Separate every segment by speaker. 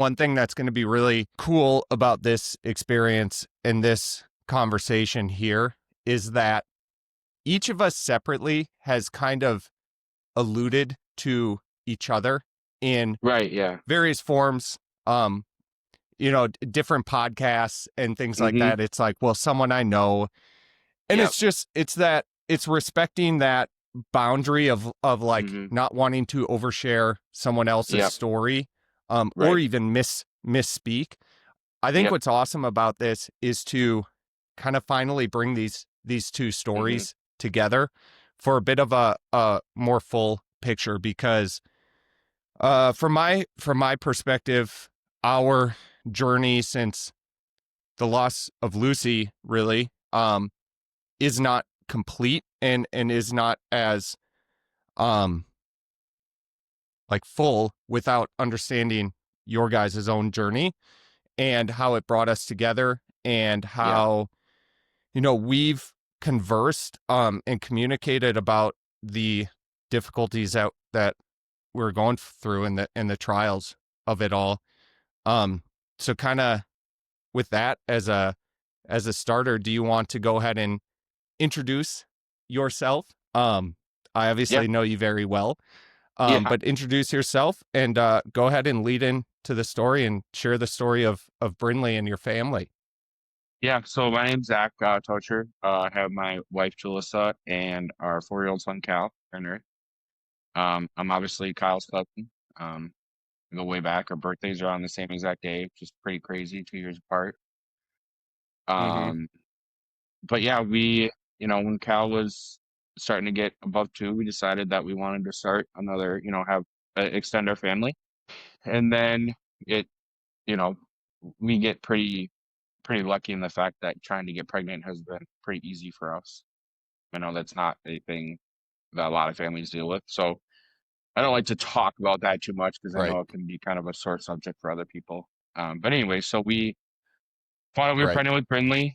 Speaker 1: One thing that's going to be really cool about this experience and this conversation here is that each of us separately has kind of alluded to each other in
Speaker 2: Right. Yeah.
Speaker 1: various forms, different podcasts and things like
Speaker 2: Mm-hmm.
Speaker 1: that. It's like, well, someone I know. And
Speaker 2: Yep.
Speaker 1: it's respecting that boundary of like
Speaker 2: Mm-hmm.
Speaker 1: not wanting to overshare someone else's
Speaker 2: Yep.
Speaker 1: story, or
Speaker 2: Right.
Speaker 1: even misspeak. I think
Speaker 2: Yep.
Speaker 1: what's awesome about this is to kind of finally bring these two
Speaker 2: Mm-hmm.
Speaker 1: stories together for a bit of a more full picture, because from my perspective, our journey since the loss of Lucy really is not complete and is not as um like full without understanding your guys' own journey and how it brought us together, and
Speaker 2: Yeah.
Speaker 1: how we've conversed and communicated about the difficulties that we're going through and the trials of it all. um so kind of with that as a starter, do you want to go ahead and introduce yourself? I
Speaker 2: Yeah.
Speaker 1: obviously know you very well,
Speaker 2: Yeah.
Speaker 1: but introduce yourself and go ahead and lead into the story and share the story of Brynlee and your family.
Speaker 2: Yeah. So my name's Zach Tauscher. I have my wife Jalissa and our 4-year-old son Cal. Henry. I'm obviously Kyle's cousin. We go way back. Our birthdays are on the same exact day, which is pretty crazy, 2 years apart.
Speaker 1: Mm-hmm.
Speaker 2: Um, but yeah, when Cal was starting to get above 2, we decided that we wanted to start another, have extend our family. And then it, you know, we get pretty lucky in the fact that trying to get pregnant has been pretty easy for us. I know that's not a thing that a lot of families deal with. So I don't like to talk about that too much because I
Speaker 1: Right.
Speaker 2: know it can be kind of a sore subject for other people. But anyway, so we found out we were
Speaker 1: Right.
Speaker 2: pregnant with Brynlee.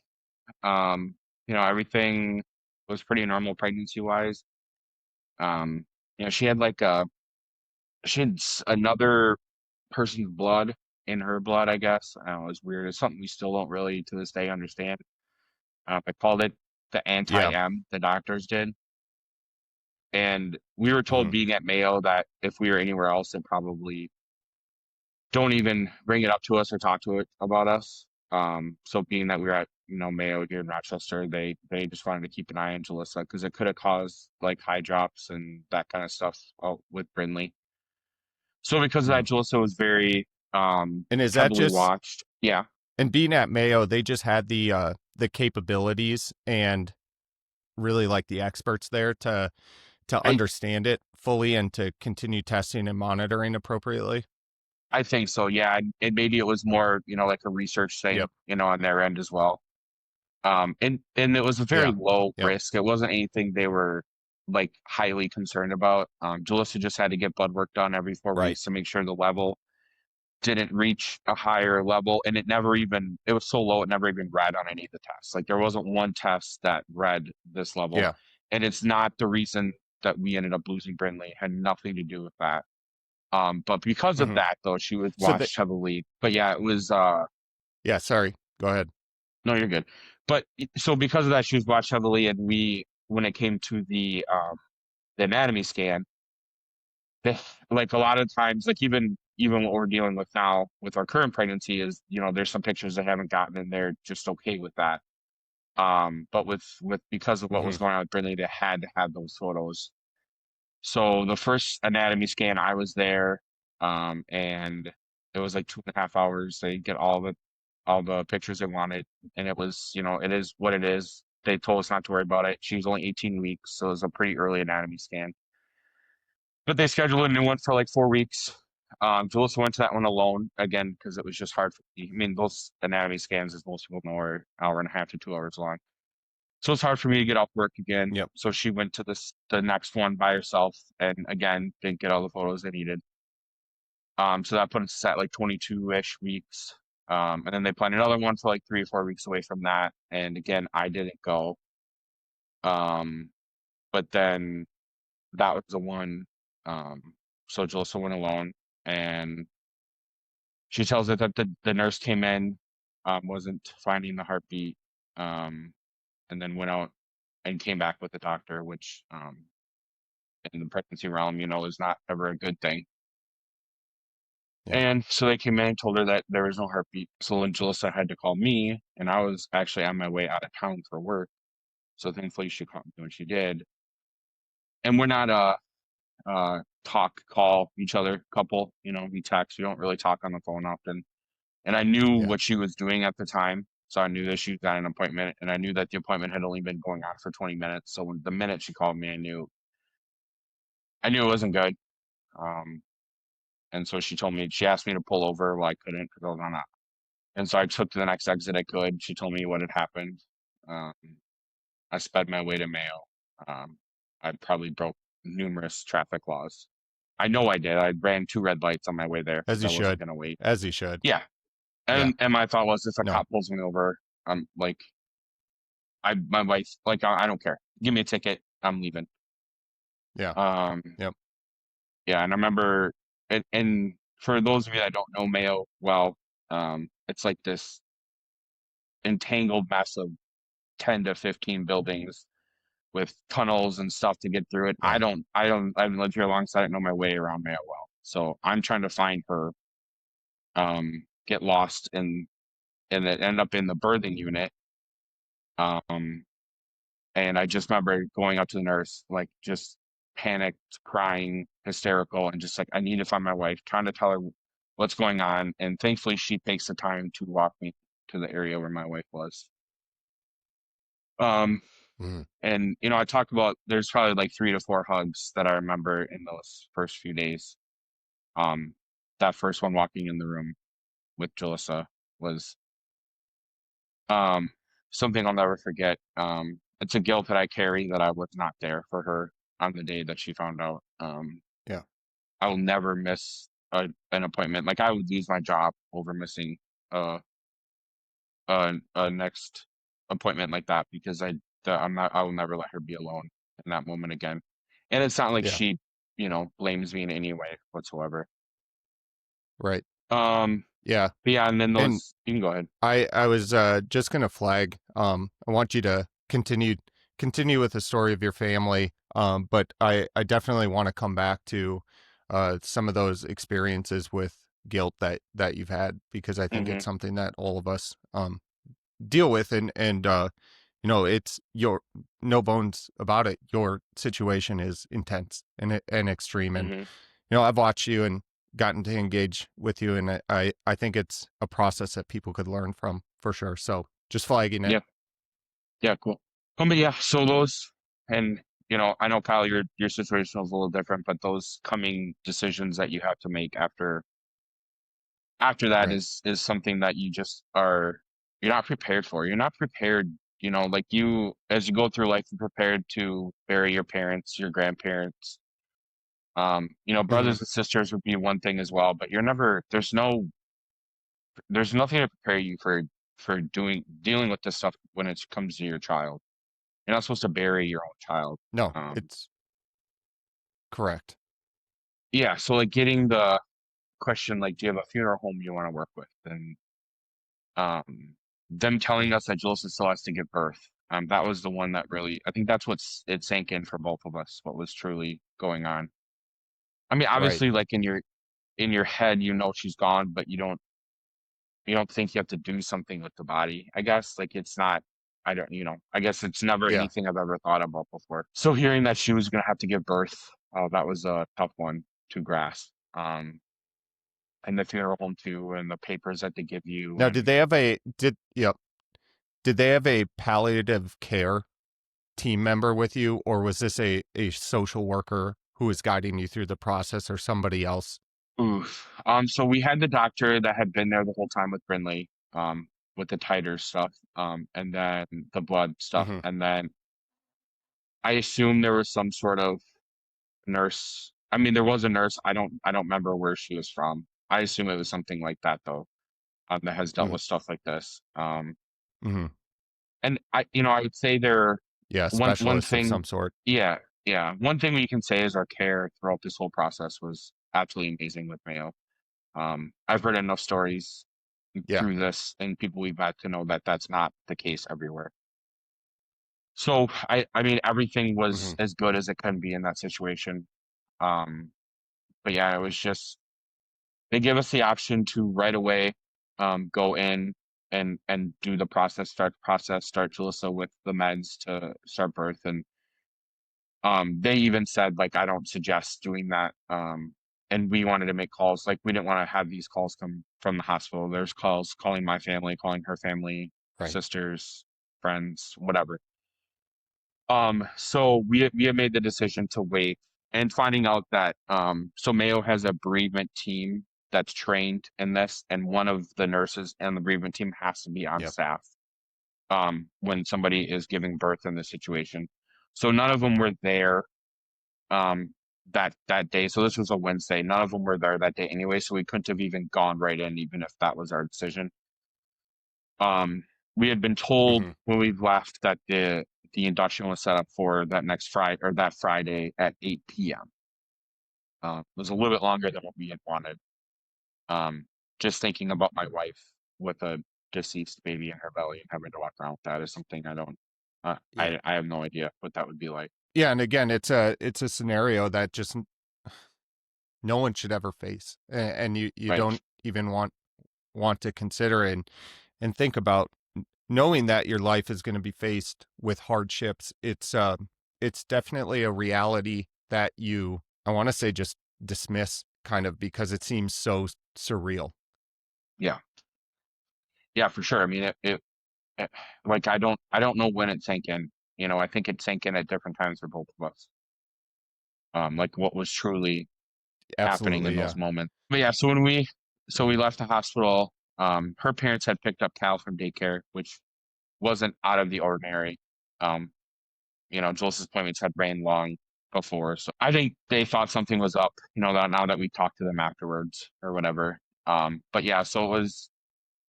Speaker 2: Everything was pretty normal pregnancy wise. Um, she had another person's blood in her blood, I guess. I don't know, it's weird. It's something we still don't really to this day understand. I called it the
Speaker 1: Yeah.
Speaker 2: anti-M, the doctors did. And we were told
Speaker 1: Mm-hmm.
Speaker 2: being at Mayo that if we were anywhere else, they probably don't even bring it up to us or talk to it about us. So being that we were at, Mayo here in Rochester, they just wanted to keep an eye on Jalissa because it could have caused like high drops and that kind of stuff with Brynlee. So because of that, Jalissa was very
Speaker 1: And is that
Speaker 2: heavily
Speaker 1: just
Speaker 2: watched. Yeah.
Speaker 1: and being at Mayo, they just had the capabilities and really like the experts there to
Speaker 2: I
Speaker 1: understand it fully and to continue testing and monitoring appropriately.
Speaker 2: I think so, yeah. And maybe it was more, like a research thing,
Speaker 1: Yep.
Speaker 2: on their end as well. And it was a very
Speaker 1: Yeah.
Speaker 2: low
Speaker 1: Yep.
Speaker 2: risk. It wasn't anything they were like highly concerned about. Jalissa just had to get blood work done every four
Speaker 1: Right.
Speaker 2: weeks to make sure the level didn't reach a higher level. And it was so low, it never even read on any of the tests. Like there wasn't one test that read this level.
Speaker 1: Yeah.
Speaker 2: And it's not the reason that we ended up losing Brynlee. It had nothing to do with that. But because of
Speaker 1: Mm-hmm.
Speaker 2: that, though, she was
Speaker 1: So the
Speaker 2: watched heavily. But yeah, it was,
Speaker 1: yeah. Sorry. Go ahead.
Speaker 2: no, you're good. But so because of that, she was watched heavily, and when it came to the anatomy scan, like a lot of times, like even what we're dealing with now with our current pregnancy is, there's some pictures they haven't gotten, and they're just okay with that. But with because of what
Speaker 1: Mm-hmm.
Speaker 2: was going on with Brynlee, they had to have those photos. So the first anatomy scan, I was there, and it was like 2.5 hours. They get all the pictures they wanted, and it was, it is what it is. They told us not to worry about it. She was only 18 weeks, so it was a pretty early anatomy scan. But they scheduled a new one for like 4 weeks. Julissa went to that one alone again because it was just hard for me. I mean, those anatomy scans, as most people know, are hour and a half to 2 hours long. So it's hard for me to get off work again.
Speaker 1: Yep.
Speaker 2: So she went to the next one by herself, and again didn't get all the photos they needed. So that put us at like 22-ish weeks. And then they planned another one for like 3 or 4 weeks away from that. And again, I didn't go. Um, but then that was the one. Um, so Jalissa went alone, and She tells it that the nurse came in, wasn't finding the heartbeat, um, and then went out and came back with the doctor, which in the pregnancy realm, is not ever a good thing.
Speaker 1: Yeah.
Speaker 2: And so they came in and told her that there was no heartbeat. So then Jalissa had to call me, and I was actually on my way out of town for work. So thankfully she called me when she did. And we're not call each other couple, we text. We don't really talk on the phone often. And I knew
Speaker 1: Yeah.
Speaker 2: what she was doing at the time. So I knew that she got an appointment, and I knew that the appointment had only been going on for 20 minutes. So when the minute she called me, I knew it wasn't good. Um, and so she asked me to pull over. Well, I couldn't because I was on a, and so I took to the next exit I could. She told me what had happened. Um, I sped my way to Mayo. Um, I probably broke numerous traffic laws. I know I did. I ran 2 red lights on my way there
Speaker 1: As
Speaker 2: because
Speaker 1: he
Speaker 2: I wasn't
Speaker 1: should.
Speaker 2: gonna wait.
Speaker 1: As he should.
Speaker 2: Yeah,
Speaker 1: Yeah.
Speaker 2: and my thought was, if a
Speaker 1: No.
Speaker 2: cop pulls me over, like my wife, like I don't care. Give me a ticket. I'm leaving.
Speaker 1: Yeah.
Speaker 2: Um,
Speaker 1: Yep.
Speaker 2: yeah, and I remember, and for those of you that don't know Mayo, well, it's like this entangled mess of 10 to 15 buildings with tunnels and stuff to get through it.
Speaker 1: Yeah.
Speaker 2: I haven't lived here a long, so I don't know my way around Mayo well. So I'm trying to find her, get lost and it end up in the birthing unit. Um, and I just remember going up to the nurse, like just panicked, crying, hysterical, and just like, I need to find my wife, trying to tell her what's going on. And thankfully she takes the time to walk me to the area where my wife was. Um,
Speaker 1: Mm.
Speaker 2: And I talked about, there's probably like 3 to 4 hugs that I remember in those first few days. Um, that first one walking in the room with Jalissa was um something I'll never forget. It's a guilt that I carry that I was not there for her on the day that she found out.
Speaker 1: Yeah.
Speaker 2: I will never miss an appointment. Like I would lose my job over missing uh a next appointment like that because I will never let her be alone in that moment again. And it's not like
Speaker 1: Yeah.
Speaker 2: she, blames me in any way whatsoever.
Speaker 1: Right.
Speaker 2: Um,
Speaker 1: Yeah.
Speaker 2: but yeah, and then
Speaker 1: And
Speaker 2: you can go ahead.
Speaker 1: I was just gonna flag. I want you to continue with the story of your family. But I definitely want to come back to some of those experiences with guilt that you've had, because I think
Speaker 2: Mm-hmm.
Speaker 1: it's something that all of us deal with, and it's your, no bones about it, your situation is intense and extreme, and
Speaker 2: Mm-hmm.
Speaker 1: I've watched you and gotten to engage with you, and I think it's a process that people could learn from for sure. So just flagging it.
Speaker 2: Yeah. Yeah, cool. But yeah, so those, and I know, Kyle, your situation is a little different, but those coming decisions that you have to make after that
Speaker 1: Right.
Speaker 2: is something that you're not prepared for. You're not prepared, like as you go through life, you're prepared to bury your parents, your grandparents.
Speaker 1: Hmm.
Speaker 2: Brothers and sisters would be one thing as well, but there's nothing to prepare you for dealing with this stuff when it comes to your child. You're not supposed to bury your own child.
Speaker 1: No,
Speaker 2: Um,
Speaker 1: it's correct.
Speaker 2: yeah, so like getting the question, like, do you have a funeral home you want to work with? And um, them telling
Speaker 1: Hmm.
Speaker 2: us that Julissa still has to give birth. That was the one that really, I think that's it sank in for both of us, what was truly going on. I mean,
Speaker 1: Right.
Speaker 2: obviously, like in your head, she's gone, but you don't think you have to do something with the body. I guess like it's not. I don't. I guess it's never
Speaker 1: Yeah.
Speaker 2: anything I've ever thought about before. So hearing that she was gonna have to give birth, that was a tough one to grasp. And the funeral home too, and the papers that they give you,
Speaker 1: Now, did
Speaker 2: and
Speaker 1: they have a did yep did they have a palliative care team member with you, or was this a social worker who was guiding you through the process, or somebody else?
Speaker 2: oof. So we had the doctor that had been there the whole time with Brynlee, with the titer stuff, and then the blood stuff,
Speaker 1: Hmm.
Speaker 2: and then I assume there was some sort of nurse. I mean, there was a nurse. I don't remember where she was from. I assume it was something like that though, that has dealt
Speaker 1: Hmm.
Speaker 2: with stuff like this.
Speaker 1: Hmm.
Speaker 2: And I would say there
Speaker 1: Yeah,
Speaker 2: one
Speaker 1: specialist of
Speaker 2: thing,
Speaker 1: some sort.
Speaker 2: yeah, yeah. One thing we can say is our care throughout this whole process was absolutely amazing with Mayo. I've heard enough stories
Speaker 1: Yeah.
Speaker 2: through this and people we've met to know that that's not the case everywhere. So I mean, everything was
Speaker 1: Hmm.
Speaker 2: as good as it can be in that situation. Um, but yeah, it was just they give us the option to right away go in and do the start Jalissa with the meds to start birth. And they even said like I don't suggest doing that. And we wanted to make calls, like we didn't want to have these calls come from the hospital. There's calls calling my family, calling her family,
Speaker 1: Right.
Speaker 2: sisters, friends, whatever. So we have made the decision to wait, and finding out that so Mayo has a bereavement team that's trained in this, and one of the nurses and the bereavement team has to be on
Speaker 1: Yep.
Speaker 2: staff when somebody is giving birth in this situation. So none of them were there um that day. So this was a Wednesday. None of them were there that day anyway, so we couldn't have even gone right in, even if that was our decision. Um, we had been told
Speaker 1: Hmm.
Speaker 2: when we left that the induction was set up for that next Friday or that Friday at 8 p.m. It was a little bit longer than what we had wanted. Um, just thinking about my wife with a deceased baby in her belly and having to walk around with that is something I don't.
Speaker 1: Yeah.
Speaker 2: I have no idea what that would be like.
Speaker 1: Yeah. And again, it's a scenario that just no one should ever face, and you
Speaker 2: Right.
Speaker 1: don't even want to consider and think about knowing that your life is going to be faced with hardships. It's definitely a reality that you, I want to say, just dismiss kind of because it seems so surreal.
Speaker 2: Yeah. Yeah, for sure. I mean, it like I don't know when it sank in. You know, I think it sank in at different times for both of us. Like what was truly happening in
Speaker 1: Absolutely.
Speaker 2: those
Speaker 1: Yeah.
Speaker 2: moments. But yeah, so when we
Speaker 1: Hmm.
Speaker 2: left the hospital, her parents had picked up Cal from daycare, which wasn't out of the ordinary. Um, you know, Joel's appointments had ran long before, so I think they thought something was up. You know, that now that we talked to them afterwards or whatever. But yeah, so it was.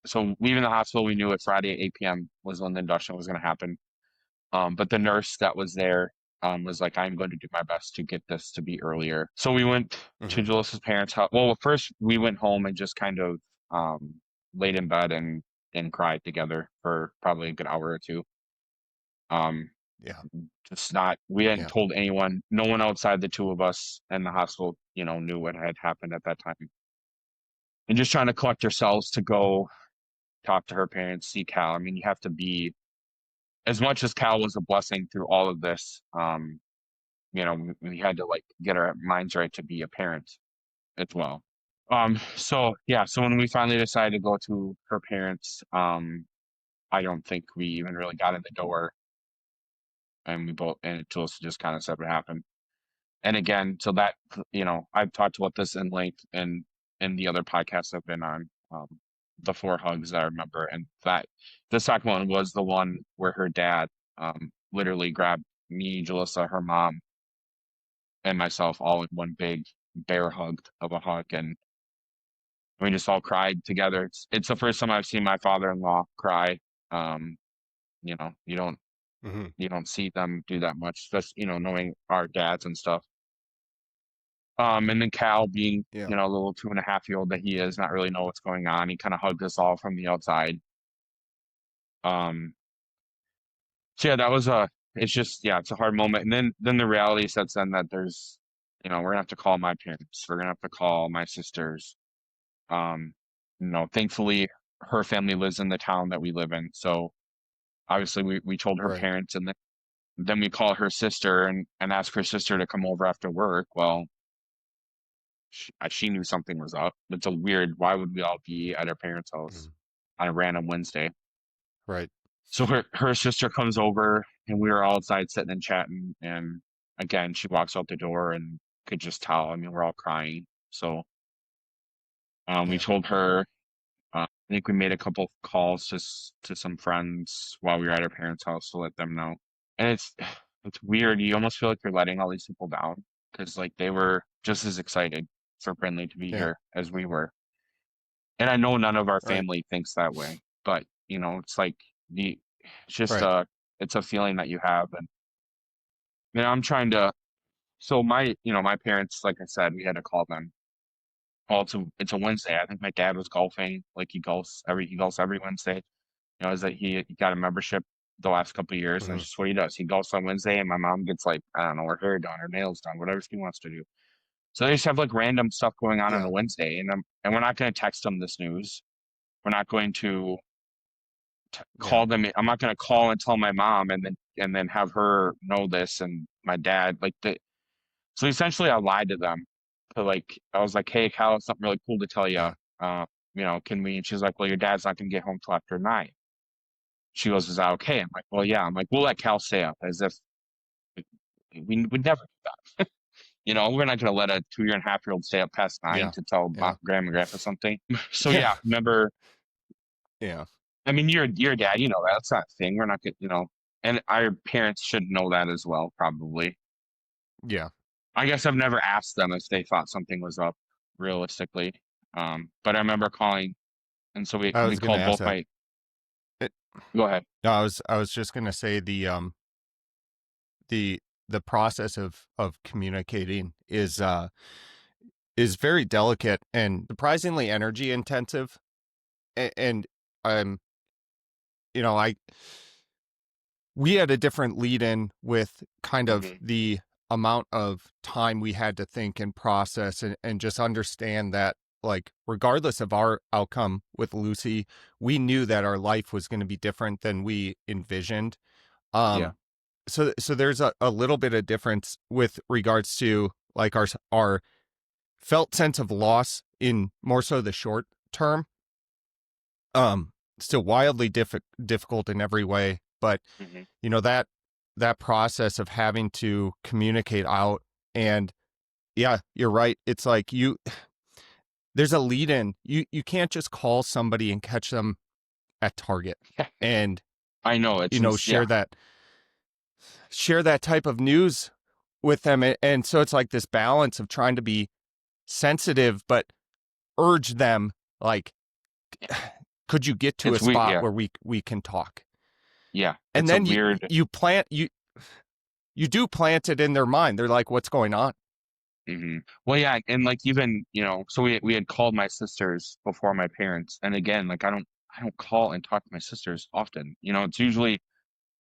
Speaker 2: So leaving the hospital, we knew it Friday at 8 p.m. was when the induction was going to happen. But the nurse that was there was like, I'm going to do my best to get this to be earlier. So we went to
Speaker 1: Hmm.
Speaker 2: Julis's parents' house. Well, first we went home and just kind of laid in bed and cried together for probably a good hour or two. Um,
Speaker 1: Yeah.
Speaker 2: just not, we hadn't
Speaker 1: Yeah.
Speaker 2: told anyone, no one outside the two of us and the hospital, you know, knew what had happened at that time. And just trying to collect ourselves to go talk to her parents, see Cal. I mean, you have to be, as much as Cal was a blessing through all of this, you know, we had to like get our minds right to be a parent as well. So yeah, so when we finally decided to go to her parents, I don't think we even really got in the door, and we both and Tulsa just kind of said what happened. And again, so that you know, I've talked about this in length in the other podcasts I've been on, the four hugs that I remember, and that the second one was the one where her dad literally grabbed me, Jalissa, her mom, and myself all in one big bear hug of a hug, and we just all cried together. It's the first time I've seen my father-in-law cry. Um, you know,
Speaker 1: Hmm.
Speaker 2: you don't see them do that much, just you know, knowing our dads and stuff. And then Cal being,
Speaker 1: Yeah.
Speaker 2: you know, a little 2.5-year old that he is, not really know what's going on. He kind of hugged us all from the outside. Um, so yeah, that was a. It's just yeah, it's a hard moment. And then the reality sets in that there's, you know, we're gonna have to call my parents. We're gonna have to call my sisters. Um, you know, thankfully her family lives in the town that we live in. So obviously we told her
Speaker 1: Right.
Speaker 2: parents, and then we call her sister and ask her sister to come over after work. Well, she knew something was up. It's a weird, why would we all be at our parents' house
Speaker 1: Mhm.
Speaker 2: on a random Wednesday?
Speaker 1: Right.
Speaker 2: So her sister comes over and we were all outside sitting and chatting. And again, she walks out the door and could just tell. I mean, we're all crying. So we
Speaker 1: Yeah.
Speaker 2: told her, I think we made a couple calls to some friends while we were at our parents' house to let them know. And it's weird. You almost feel like you're letting all these people down because like they were just as excited for Brynlee to be
Speaker 1: Yeah.
Speaker 2: here as we were. And I know none of our
Speaker 1: Right.
Speaker 2: family thinks that way, but you know, it's like it's just
Speaker 1: Right.
Speaker 2: it's a feeling that you have. And you know, I'm trying to, so my, you know, my parents, like I said, we had to call them. well, it's a Wednesday. I think my dad was golfing. Like he golfs every Wednesday. Is that he got a membership the last couple of years, and
Speaker 1: Hmm.
Speaker 2: that's just what he does. He golfs on Wednesday, and my mom gets like, I don't know, her hair done, her nails done, whatever she wants to do. So they just have like random stuff going on
Speaker 1: Yeah.
Speaker 2: a Wednesday, and we're not going to text them this news. We're not going to
Speaker 1: Yeah.
Speaker 2: call them. I'm not going to call and tell my mom, and then have her know this, and my dad like the. So essentially, I lied to them. To like, I was like, "Hey, Cal, it's something really cool to tell you.
Speaker 1: Yeah.
Speaker 2: Can we?" And she's like, "Well, your dad's not going to get home till after 9." She goes, "Is that okay?" I'm like, "Well, yeah." I'm like, "We'll let Cal stay up," as if we would never do that. We're not going to let a 2-year-and-a-half-year-old stay up past 9
Speaker 1: Yeah.
Speaker 2: to tell
Speaker 1: Yeah.
Speaker 2: grandma and grandpa something. So
Speaker 1: Yeah.
Speaker 2: yeah, remember,
Speaker 1: Yeah.
Speaker 2: I mean, you're a dad, that's not a thing. We're not going, and our parents should know that as well, probably.
Speaker 1: Yeah.
Speaker 2: I guess I've never asked them if they thought something was up, realistically. But I remember calling, and so we
Speaker 1: I
Speaker 2: we
Speaker 1: was gonna
Speaker 2: called
Speaker 1: ask
Speaker 2: both
Speaker 1: that.
Speaker 2: my.
Speaker 1: It,
Speaker 2: Go ahead.
Speaker 1: no, I was just gonna say the the process of communicating is very delicate and surprisingly energy intensive. And um, I we had a different lead in with kind of
Speaker 2: Hmm.
Speaker 1: the amount of time we had to think and process and just understand that, like, regardless of our outcome with Lucy, we knew that our life was going to be different than we envisioned.
Speaker 2: Yeah.
Speaker 1: um so there's a little bit of difference with regards to like our felt sense of loss in more so the short term. Still wildly difficult in every way, but
Speaker 2: Hmm.
Speaker 1: that process of having to communicate out. And yeah, you're right, it's like there's a lead in. You can't just call somebody and catch them at Target and
Speaker 2: I know
Speaker 1: share
Speaker 2: yeah.
Speaker 1: that type of news with them. And so it's like this balance of trying to be sensitive but urge them, like, could you get to a
Speaker 2: It's we
Speaker 1: spot
Speaker 2: yeah,
Speaker 1: where we can talk?
Speaker 2: yeah.
Speaker 1: And
Speaker 2: It's a
Speaker 1: then
Speaker 2: weird.
Speaker 1: you do plant it in their mind. They're like, what's going on?
Speaker 2: Hmm. Well, yeah, and like even so we had called my sisters before my parents, and again, like I don't call and talk to my sisters often. It's usually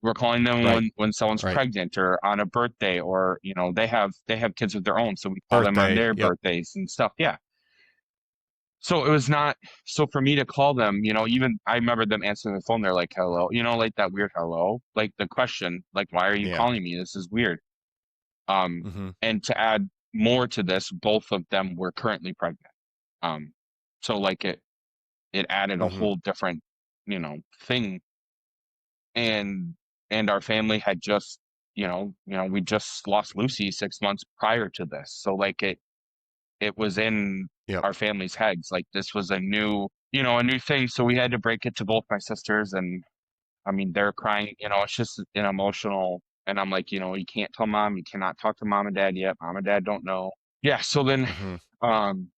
Speaker 2: we're calling them
Speaker 1: Right.
Speaker 2: when someone's
Speaker 1: Right.
Speaker 2: pregnant or on a birthday, or they have kids of their own, so we call them on
Speaker 1: Birthday.
Speaker 2: their
Speaker 1: Yep.
Speaker 2: birthdays and stuff. Yeah. So it was not so for me to call them. Even I remember them answering the phone. They're like, "Hello," like that weird hello, like the question, like, "Why are you
Speaker 1: Yeah.
Speaker 2: calling me? This is weird." Um,
Speaker 1: Mm-hmm.
Speaker 2: and to add more to this, both of them were currently pregnant. Um, so like it added a
Speaker 1: Mm-hmm.
Speaker 2: whole different, thing. And our family had just, we just lost Lucy 6 months prior to this. So like it was in
Speaker 1: Yep.
Speaker 2: our family's heads. Like this was a new thing. So we had to break it to both my sisters, and I mean they're crying, it's just an emotional. And I'm like, you can't tell mom, you cannot talk to mom and dad yet. Mom and dad don't know. Yeah. So then,
Speaker 1: Mm-hmm.
Speaker 2: um,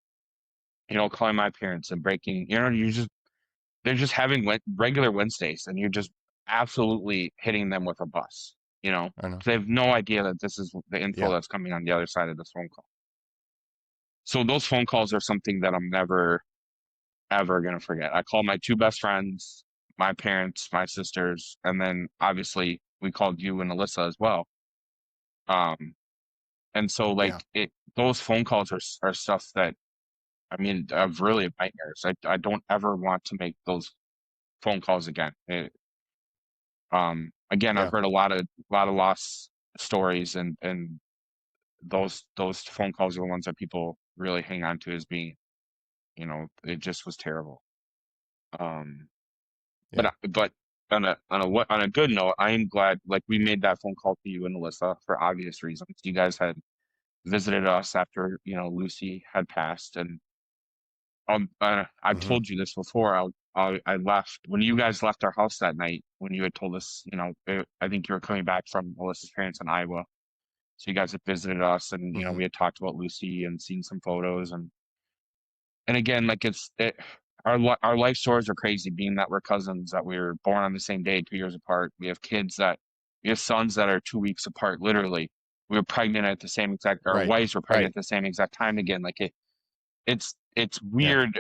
Speaker 2: calling my parents and breaking, they're just having regular Wednesdays, and you're just absolutely hitting them with a bus,
Speaker 1: I know.
Speaker 2: they have no idea that this is the info
Speaker 1: Yeah.
Speaker 2: that's coming on the other side of this phone call. So those phone calls are something that I'm never, ever going to forget. I called my two best friends, my parents, my sisters, and then obviously we called you and Alyssa as well. Um, and so
Speaker 1: Yeah.
Speaker 2: like those phone calls are stuff that, I mean, I've really nightmares. I don't ever want to make those phone calls again. Again, I've
Speaker 1: Yeah.
Speaker 2: heard a lot of loss stories, and those phone calls are the ones that people really hang on to as being, it just was terrible. Um,
Speaker 1: Yeah.
Speaker 2: but on a good note, I am glad like we made that phone call to you and Alyssa for obvious reasons. You guys had visited us after Lucy had passed, and I've
Speaker 1: Mm-hmm.
Speaker 2: told you this before. I left when you guys left our house that night when you had told us, I think you were coming back from Alyssa's parents in Iowa. So you guys had visited us, and
Speaker 1: Mm-hmm.
Speaker 2: we had talked about Lucy and seen some photos, and again, like our life stories are crazy. Being that we're cousins, that we were born on the same day, 2 years apart. We have sons that are 2 weeks apart, literally. We were pregnant at the same exact. Our
Speaker 1: Right.
Speaker 2: wives were
Speaker 1: Right.
Speaker 2: pregnant at the same exact time again. Like it's it's
Speaker 1: Yeah.
Speaker 2: weird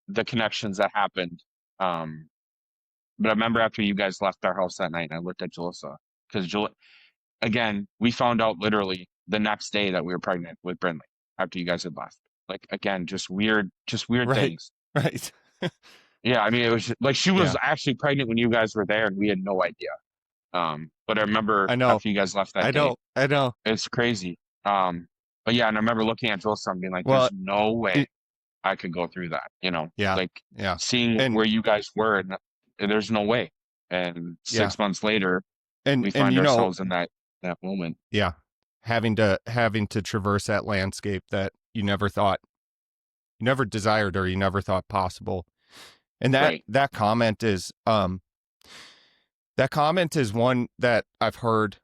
Speaker 2: the connections that happened. Um, but I remember after you guys left our house that night, I looked at Julissa because again, we found out literally the next day that we were pregnant with Brynlee after you guys had left. Like again, just weird
Speaker 1: Right.
Speaker 2: things.
Speaker 1: Right.
Speaker 2: Yeah, I mean, it was like she was
Speaker 1: Yeah.
Speaker 2: actually pregnant when you guys were there, and we had no idea. But I remember
Speaker 1: I know.
Speaker 2: after you guys left that
Speaker 1: I
Speaker 2: day,
Speaker 1: know. I know.
Speaker 2: it's crazy. But yeah, and I remember looking at Julissa and being like,
Speaker 1: Well,
Speaker 2: "There's no way
Speaker 1: it,
Speaker 2: I could go through that." You know,
Speaker 1: yeah.
Speaker 2: like
Speaker 1: Yeah.
Speaker 2: seeing
Speaker 1: And
Speaker 2: where you guys were, and there's no way. And
Speaker 1: yeah.
Speaker 2: 6 months later, we
Speaker 1: And
Speaker 2: find ourselves in that moment.
Speaker 1: yeah, having to traverse that landscape that you never thought, you never desired, or you never thought possible. And
Speaker 2: Right.
Speaker 1: that comment is one that I've heard.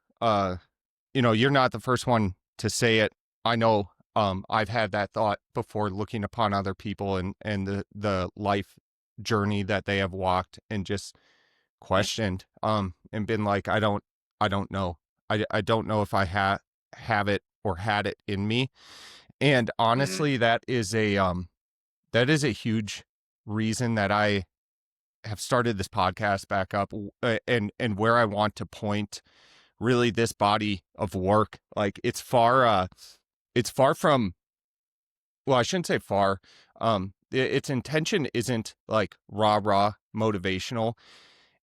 Speaker 1: You're not the first one to say it. I know I've had that thought before, looking upon other people and the life journey that they have walked, and just
Speaker 2: Mm,
Speaker 1: questioned and been like, I don't know. I don't know if I have it or had it in me. And
Speaker 2: mhm,
Speaker 1: honestly, that is a huge reason that I have started this podcast back up, and where I want to point really this body of work. Like it's far from, well, I shouldn't say far. Its intention isn't like rah motivational.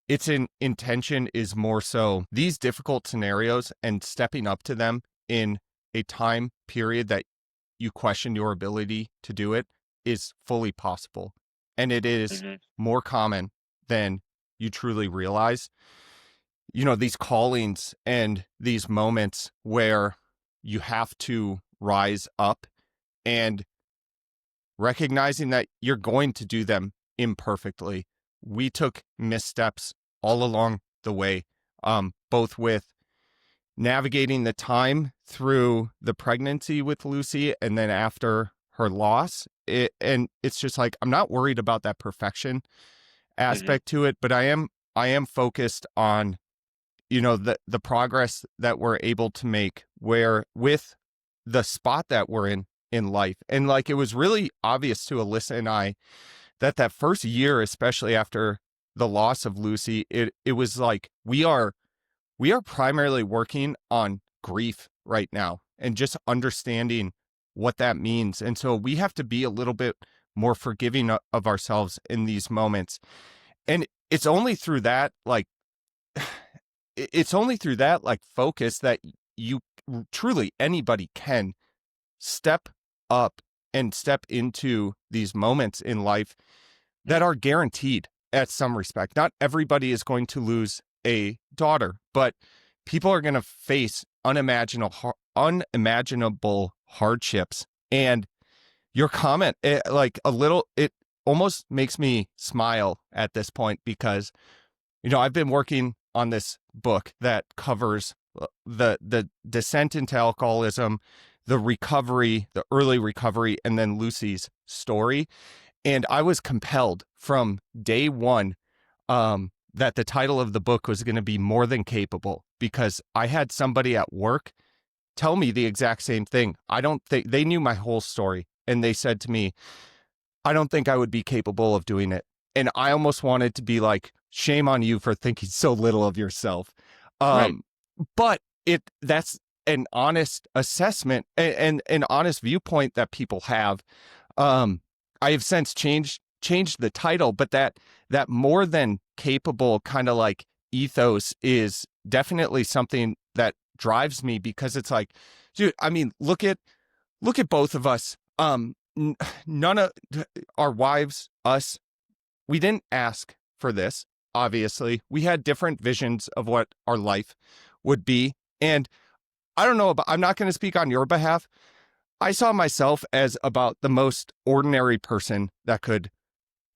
Speaker 1: Intention is more so these difficult scenarios and stepping up to them in a time period that you question your ability to do it is fully possible. And it is
Speaker 2: mhm,
Speaker 1: more common than you truly realize. These callings and these moments where you have to rise up, and recognizing that you're going to do them imperfectly. We took missteps all along the way, both with navigating the time through the pregnancy with Lucy and then after her loss. And it's just like, I'm not worried about that perfection
Speaker 2: mhm,
Speaker 1: aspect to it, but I am focused on, the progress that we're able to make, where with the spot that we're in life. And like, it was really obvious to Alyssa and I that first year, especially after the loss of Lucy, it was like, we are primarily working on grief right now and just understanding what that means. And so we have to be a little bit more forgiving of ourselves in these moments. And it's only through that, like, focus that you truly, anybody can step up and step into these moments in life that
Speaker 2: mm,
Speaker 1: are guaranteed at some respect. Not everybody is going to lose a daughter, but people are going to face unimaginable hardships. And your comment, it almost makes me smile at this point, because I've been working on this book that covers the descent into alcoholism, the recovery, the early recovery, and then Lucy's story. And I was compelled from day one, that the title of the book was going to be More Than Capable, because I had somebody at work tell me the exact same thing. I don't think they knew my whole story. And they said to me, I don't think I would be capable of doing it. And I almost wanted to be like, shame on you for thinking so little of yourself.
Speaker 2: right.
Speaker 1: Um, but that's an honest assessment and an honest viewpoint that people have. I have since changed the title, but that more than capable kind of like ethos is definitely something that drives me, because it's like, dude, I mean, look at both of us. None of our wives, us, we didn't ask for this. Obviously, we had different visions of what our life would be. And I don't know about, I'm not going to speak on your behalf. I saw myself as about the most ordinary person that could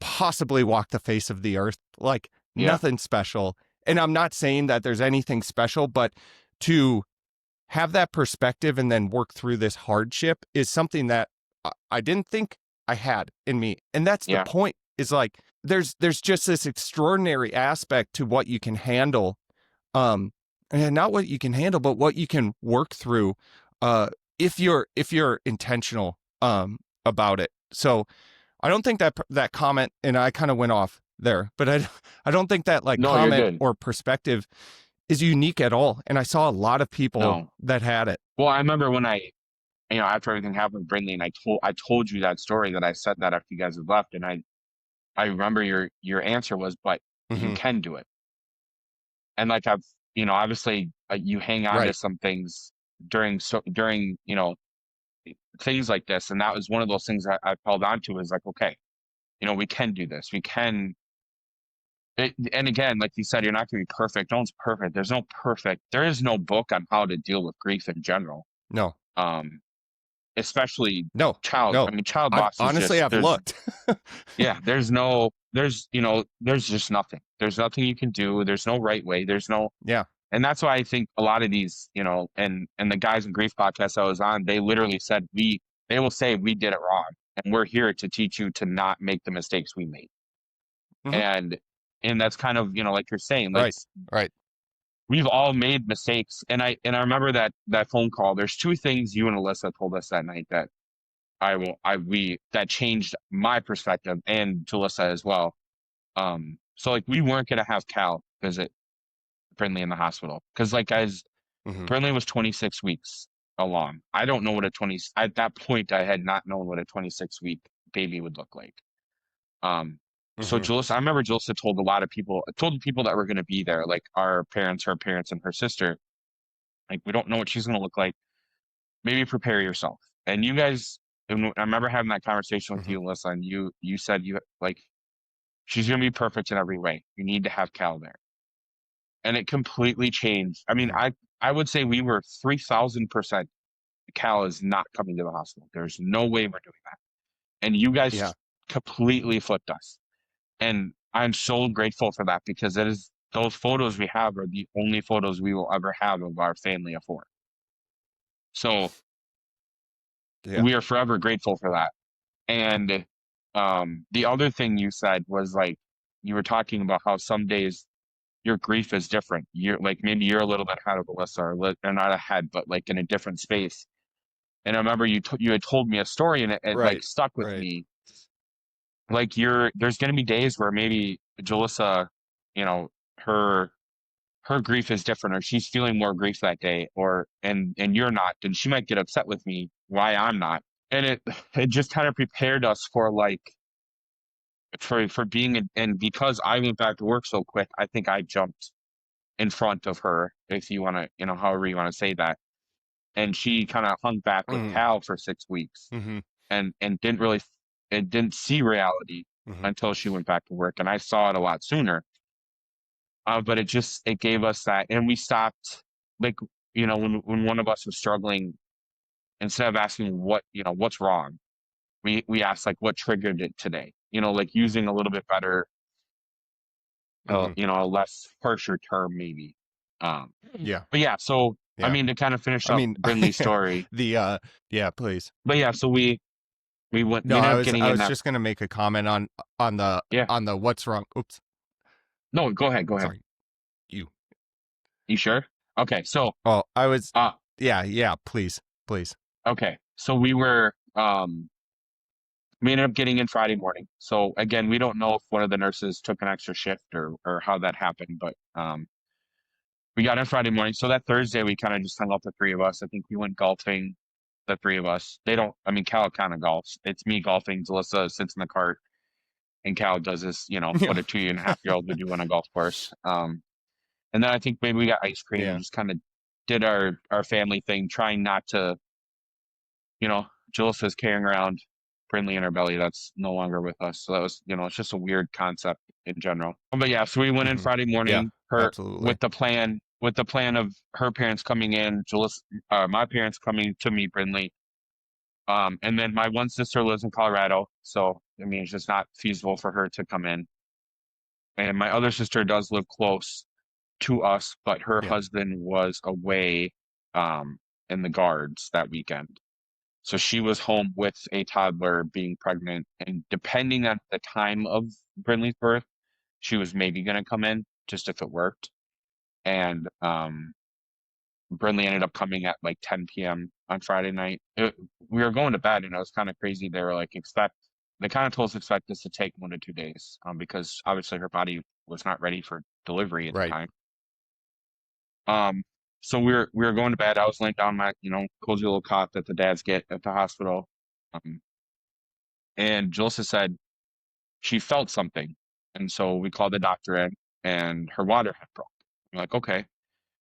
Speaker 1: possibly walk the face of the earth, like
Speaker 2: Yeah.
Speaker 1: nothing special. And I'm not saying that there's anything special, but to have that perspective and then work through this hardship is something that I didn't think I had in me. And that's the
Speaker 2: Yeah.
Speaker 1: point, is like, there's just this extraordinary aspect to what you can handle. And not what you can handle, but what you can work through, uh, if you're intentional, about it. So I don't think that comment, and I kind of went off there, but I don't think that like
Speaker 2: No, you're
Speaker 1: comment
Speaker 2: good.
Speaker 1: or perspective is unique at all. And I saw a lot of people
Speaker 2: No.
Speaker 1: that had it.
Speaker 2: Well, I remember when after everything happened with Brynlee, and I told you that story that I said that after you guys had left, and I remember your answer was, but you
Speaker 1: Hmm.
Speaker 2: can do it. And like obviously you hang on to
Speaker 1: Right.
Speaker 2: some things during things like this, and that was one of those things I held on to is like, okay, we can do this. We can. And again, like you said, you're not going to be perfect. No one's perfect. There's no perfect. There is no book on how to deal with grief in general.
Speaker 1: No,
Speaker 2: Um, Especially
Speaker 1: no,
Speaker 2: child.
Speaker 1: no.
Speaker 2: I mean, child
Speaker 1: I've
Speaker 2: loss is
Speaker 1: honestly,
Speaker 2: just
Speaker 1: I've
Speaker 2: there's
Speaker 1: looked.
Speaker 2: yeah, there's just nothing. There's nothing you can do. There's no right way. There's no,
Speaker 1: Yeah.
Speaker 2: and that's why I think a lot of these, and the guys in grief podcast I was on, they literally said they will say we did it wrong, and we're here to teach you to not make the mistakes we made.
Speaker 1: Hmm.
Speaker 2: And that's kind of, like you're saying, like
Speaker 1: Right. Right.
Speaker 2: we've all made mistakes. And I remember that phone call. There's two things you and Alyssa told us that night that that changed my perspective and Jalissa as well. So like we weren't gonna have Cal visit Brynlee in the hospital because like guys,
Speaker 1: Hmm.
Speaker 2: Brynlee was 26 weeks along. I don't know what at that point I had not known what a 26-week baby would look like. So
Speaker 1: Hmm.
Speaker 2: Jalissa, I remember Jalissa told the people that were gonna be there, like our parents, her parents, and her sister, like we don't know what she's gonna look like. Maybe prepare yourself. And you guys, and I remember having that conversation with
Speaker 1: Hmm.
Speaker 2: you, Alyssa, and you said you like she's gonna be perfect in every way. You need to have Cal there. And it completely changed. I mean,
Speaker 1: Hmm.
Speaker 2: I would say we were 3,000% Cal is not coming to the hospital. There's no way we're doing that. And you
Speaker 1: Yeah.
Speaker 2: guys completely flipped us. And I'm so grateful for that because it is those photos we have are the only photos we will ever have of our family of four. So
Speaker 1: Yeah.
Speaker 2: we are forever grateful for that. And the other thing you said was like you were talking about how some days your grief is different. You're like maybe you're a little bit ahead of Alyssa, or not ahead, but like in a different space. And I remember you had told me a story, and it like
Speaker 1: Right.
Speaker 2: stuck with
Speaker 1: Right.
Speaker 2: me. Like there's gonna be days where maybe Jalissa, you know, her her grief is different, or she's feeling more grief that day, or and you're not, and she might get upset with me why I'm not. And it just kind of prepared us for like for being and because I went back to work so quick, I think I jumped in front of her, if you want to, however you want to say that. And she kind of hung back with
Speaker 1: Hmm.
Speaker 2: Cal for 6 weeks
Speaker 1: Hmm.
Speaker 2: and didn't see reality
Speaker 1: Hmm.
Speaker 2: until she went back to work. And I saw it a lot sooner. But it gave us that, and we stopped like, when one of us was struggling, instead of asking what's wrong, we asked like what triggered it today, like using a little bit better,
Speaker 1: Hmm.
Speaker 2: a less harsher term maybe.
Speaker 1: Yeah.
Speaker 2: But yeah, so I
Speaker 1: Yeah.
Speaker 2: mean to kind of finish
Speaker 1: I
Speaker 2: up
Speaker 1: mean,
Speaker 2: Brynlee's story.
Speaker 1: the yeah, please.
Speaker 2: But yeah, so we
Speaker 1: No,
Speaker 2: ended
Speaker 1: I
Speaker 2: up
Speaker 1: was
Speaker 2: getting
Speaker 1: I
Speaker 2: in
Speaker 1: was
Speaker 2: that.
Speaker 1: just gonna make a comment on the
Speaker 2: Yeah.
Speaker 1: what's wrong. Oops.
Speaker 2: No, go ahead, go ahead.
Speaker 1: Sorry. You.
Speaker 2: You sure? Okay, so
Speaker 1: Oh, I was.
Speaker 2: uh
Speaker 1: Yeah. Yeah. Please. Please.
Speaker 2: okay. So we ended up getting in Friday morning. So again, we don't know if one of the nurses took an extra shift or how that happened, but we got in Friday morning. So that Thursday we kind of just hung out the three of us. I think we went golfing, the three of us. They don't I mean Cal kind of golfs. It's me golfing, Alyssa sits in the cart, and Cal does this,
Speaker 1: Yeah.
Speaker 2: what a 2.5-year-old would do on a golf course. And then I think maybe we got ice cream and
Speaker 1: Yeah.
Speaker 2: just kind of did our family thing, trying not to, Jill says carrying around Brynlee in her belly that's no longer with us. So that was, it's just a weird concept in general. But yeah, so we went in
Speaker 1: Hmm.
Speaker 2: Friday
Speaker 1: Yeah.
Speaker 2: morning, her
Speaker 1: Absolutely.
Speaker 2: with the plan of her parents coming in, my parents coming to meet Brynlee. And then my one sister lives in Colorado, so I mean it's just not feasible for her to come in. And my other sister does live close to us, but her
Speaker 1: Yeah.
Speaker 2: husband was away in the guards that weekend. So she was home with a toddler being pregnant. And depending on the time of Brynlee's birth, she was maybe going to come in just if it worked. And Brynlee ended up coming at like 10 p.m. on Friday night. We were going to bed and it was kind of crazy. They were like, expect they kind of told us to expect this to take 1 to 2 days, because obviously her body was not ready for delivery at the
Speaker 1: Right.
Speaker 2: time. Um, so we were going to bed. I was laying down my, cozy little cot that the dads get at the hospital. Um, and Julissa said she felt something. And so we called the doctor in, and her water had broke. We're like, okay.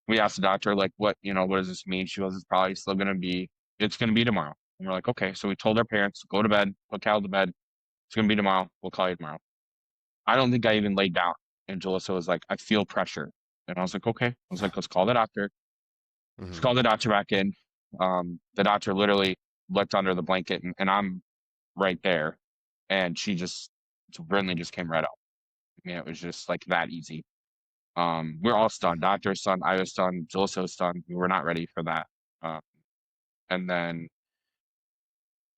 Speaker 2: We asked the doctor, like, what does this mean? She goes, it's gonna be tomorrow. And we're like, okay. So we told our parents, go to bed, put Cal to bed. It's gonna be tomorrow. We'll call you tomorrow. I don't think I even laid down. And Julissa was like, I feel pressure. And I was like, okay. I was like, let's call the doctor. Let's
Speaker 1: Hmm.
Speaker 2: call the doctor back in. The doctor literally looked under the blanket, and I'm right there. And so Brynlee just came right out. I mean, it was just like that easy. We're all stunned. Doctor's stunned. I was stunned. Julissa was stunned. We were not ready for that. Uh, and then,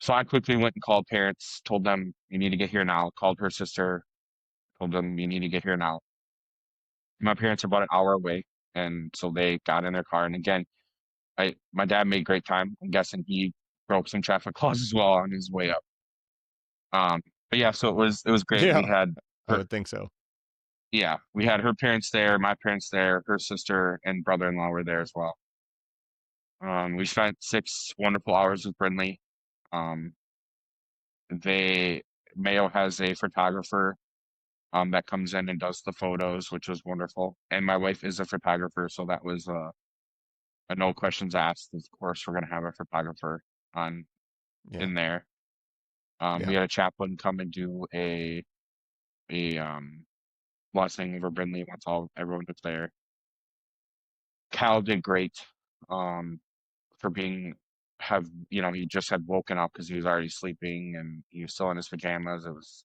Speaker 2: so I quickly went and called parents, told them, you need to get here now. Called her sister, told them, you need to get here now. My parents are about an hour away. And so they got in their car. And again, my dad made great time. I'm guessing he broke some traffic laws as well on his way up. Um, but yeah, so it was great. We
Speaker 1: Yeah,
Speaker 2: had
Speaker 1: I
Speaker 2: her,
Speaker 1: would think so.
Speaker 2: yeah, we had her parents there, my parents there, her sister and brother-in-law were there as well. We spent 6 wonderful hours with Brynlee. Um, they Mayo has a photographer that comes in and does the photos, which was wonderful. And my wife is a photographer, so that was a no questions asked. Of course, we're gonna have a photographer on
Speaker 1: Yeah.
Speaker 2: in there.
Speaker 1: Yeah.
Speaker 2: We had a chaplain come and do a blessing over Brynlee once everyone was there. Cal did great. Um, for being have he just had woken up because he was already sleeping and he was still in his pajamas. It was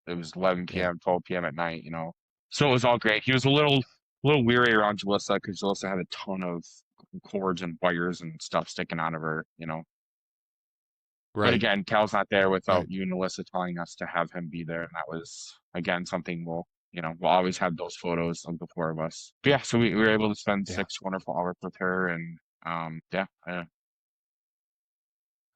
Speaker 1: Yeah.
Speaker 2: 11 p.m., 12 p.m. at night, so it was all great. He was a little weary around Julissa because Julissa had a ton of cords and wires and stuff sticking out of her. But
Speaker 1: Right.
Speaker 2: again, Cal's not there without
Speaker 1: Right.
Speaker 2: you and Alyssa telling us to have him be there, and that was again something we'll always have those photos of the four of us. But yeah, so we were able to spend
Speaker 1: Yeah.
Speaker 2: 6 wonderful hours with her, and yeah,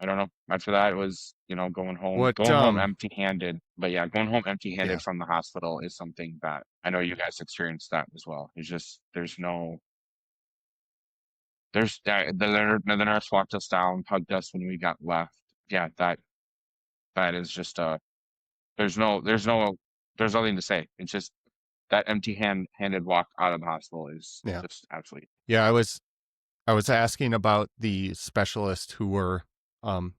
Speaker 2: I don't know. After that, it was,
Speaker 1: What
Speaker 2: going home empty-handed. But yeah, going home
Speaker 1: Yeah.
Speaker 2: empty-handed from the hospital is something that I know you guys experienced that as well. It's just the nurse walked us down, hugged us when we got left. Yeah, that is just there's no there's nothing to say. It's just that empty-handed walk out of the hospital is
Speaker 1: Yeah.
Speaker 2: just absolutely.
Speaker 1: Yeah, I was asking about the specialists who were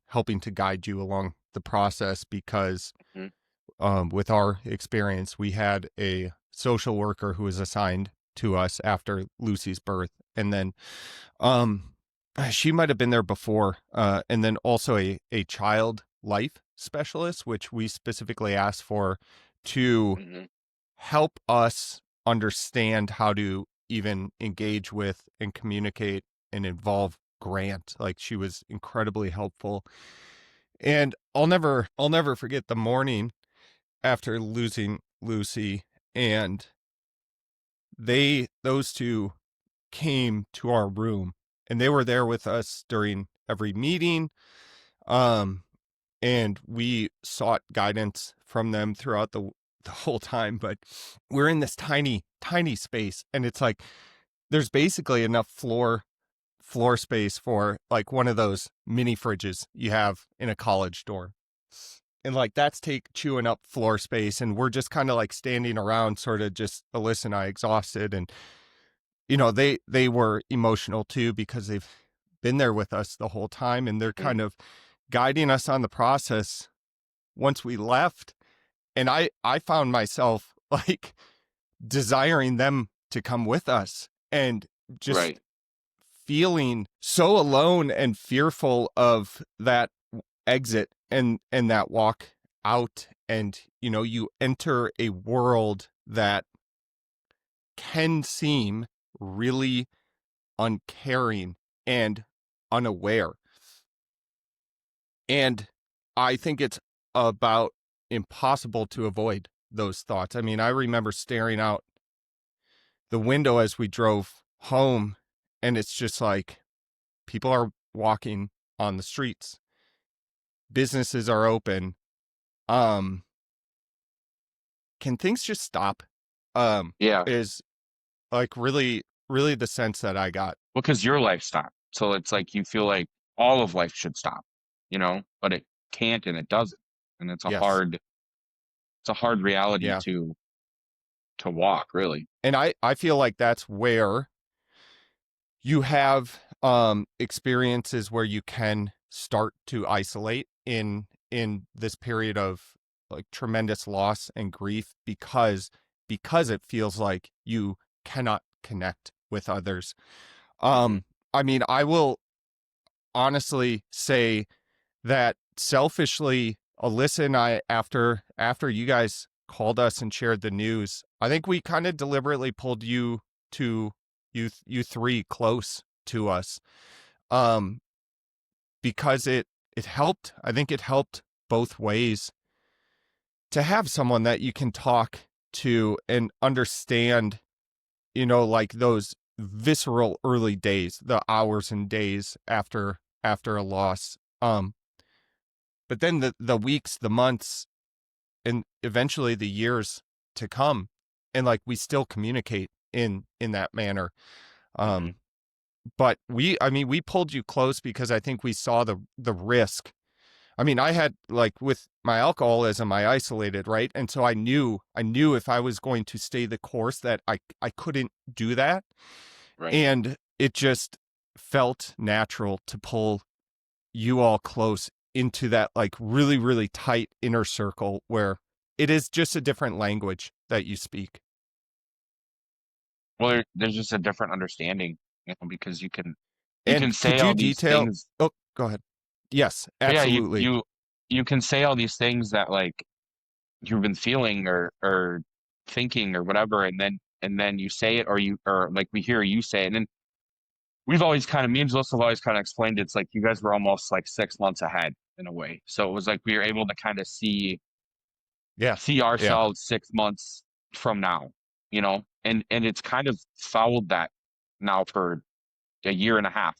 Speaker 1: helping to guide you along the process because
Speaker 2: Mhm.
Speaker 1: with our experience, we had a social worker who was assigned to us after Lucy's birth, and then um, she might have been there before, and then also a child life specialist, which we specifically asked for to
Speaker 2: Mhm.
Speaker 1: help us understand how to even engage with and communicate and involve Grant. Like she was incredibly helpful. And I'll never forget the morning after losing Lucy, and those two came to our room and they were there with us during every meeting. Um and we sought guidance from them throughout the whole time, but we're in this tiny space, and it's like there's basically enough floor space for like one of those mini fridges you have in a college dorm. And like that's take chewing up floor space, and we're just kind of like standing around, sort of just Alyssa and I, exhausted. And they were emotional too because they've been there with us the whole time, and they're
Speaker 2: Mhm.
Speaker 1: kind of guiding us on the process once we left. And I found myself like desiring them to come with us, and just
Speaker 2: Right.
Speaker 1: feeling so alone and fearful of that exit and that walk out. And you enter a world that can seem really uncaring and unaware. And I think it's about impossible to avoid those thoughts. I mean, I remember staring out the window as we drove home, and it's just like people are walking on the streets, businesses are open, um, can things just stop?
Speaker 2: Yeah.
Speaker 1: Is like really the sense that I got.
Speaker 2: Because your life stopped. So it's like you feel like all of life should stop, but it can't and it doesn't. And
Speaker 1: Yes.
Speaker 2: it's a hard reality
Speaker 1: Yeah.
Speaker 2: to walk, really.
Speaker 1: And I feel like that's where you have experiences where you can start to isolate in this period of like tremendous loss and grief because it feels like you cannot connect with others.
Speaker 2: Hmm.
Speaker 1: I mean, I will honestly say that selfishly, Alyssa and I, after you guys called us and shared the news, I think we kind of deliberately pulled to you three close to us, um, because it helped. I think it helped both ways to have someone that you can talk to and understand, like those visceral early days, the hours and days after a loss. But then the weeks, the months, and eventually the years to come, and like we still communicate in that manner.
Speaker 2: Hmm.
Speaker 1: um but I mean, we pulled you close because I think we saw the risk. I mean, I had, like, with my alcoholism, I isolated, right? And so I knew if I was going to stay the course that I couldn't do that.
Speaker 2: Right.
Speaker 1: And it just felt natural to pull you all close into that, like, really, really tight inner circle where it is just a different language that you speak.
Speaker 2: Well, there's just a different understanding, because you can
Speaker 1: And
Speaker 2: say
Speaker 1: could you
Speaker 2: all these
Speaker 1: detail?
Speaker 2: things.
Speaker 1: Oh, go ahead. Yes,
Speaker 2: Yeah,
Speaker 1: absolutely.
Speaker 2: you can say all these things that like you've been feeling or thinking or whatever, and then you say it, or like we hear you say it, and then we've always kind of me and Joseph have always kind of explained it's like you guys were almost like 6 months ahead in a way. So it was like we were able to kind of
Speaker 1: Yeah.
Speaker 2: see
Speaker 1: Yeah.
Speaker 2: ourselves 6 months from now, and it's kind of followed that now for a year and a half.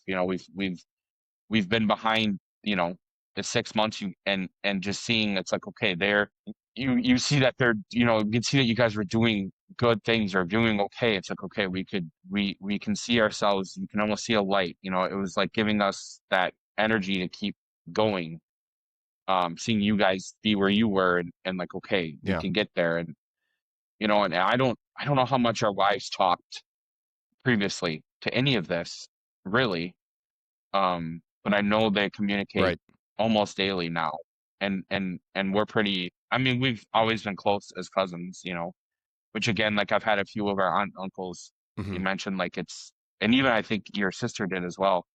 Speaker 2: We've been behind, the 6 months, and just seeing it's like, okay, there you see that they're, you can see that you guys were doing good things or doing okay. It's like, okay, we can see ourselves, you can almost see a light. It was like giving us that energy to keep going. Seeing you guys be where you were, and like, okay, we
Speaker 1: Yeah.
Speaker 2: can get there. And I don't know how much our wives talked previously to any of this, really. But I know they communicate
Speaker 1: Right.
Speaker 2: almost daily now. And we're pretty, I mean, we've always been close as cousins, which again, like I've had a few of our aunt and uncles, you
Speaker 1: Hmm.
Speaker 2: mentioned, like and even I think your sister did as well.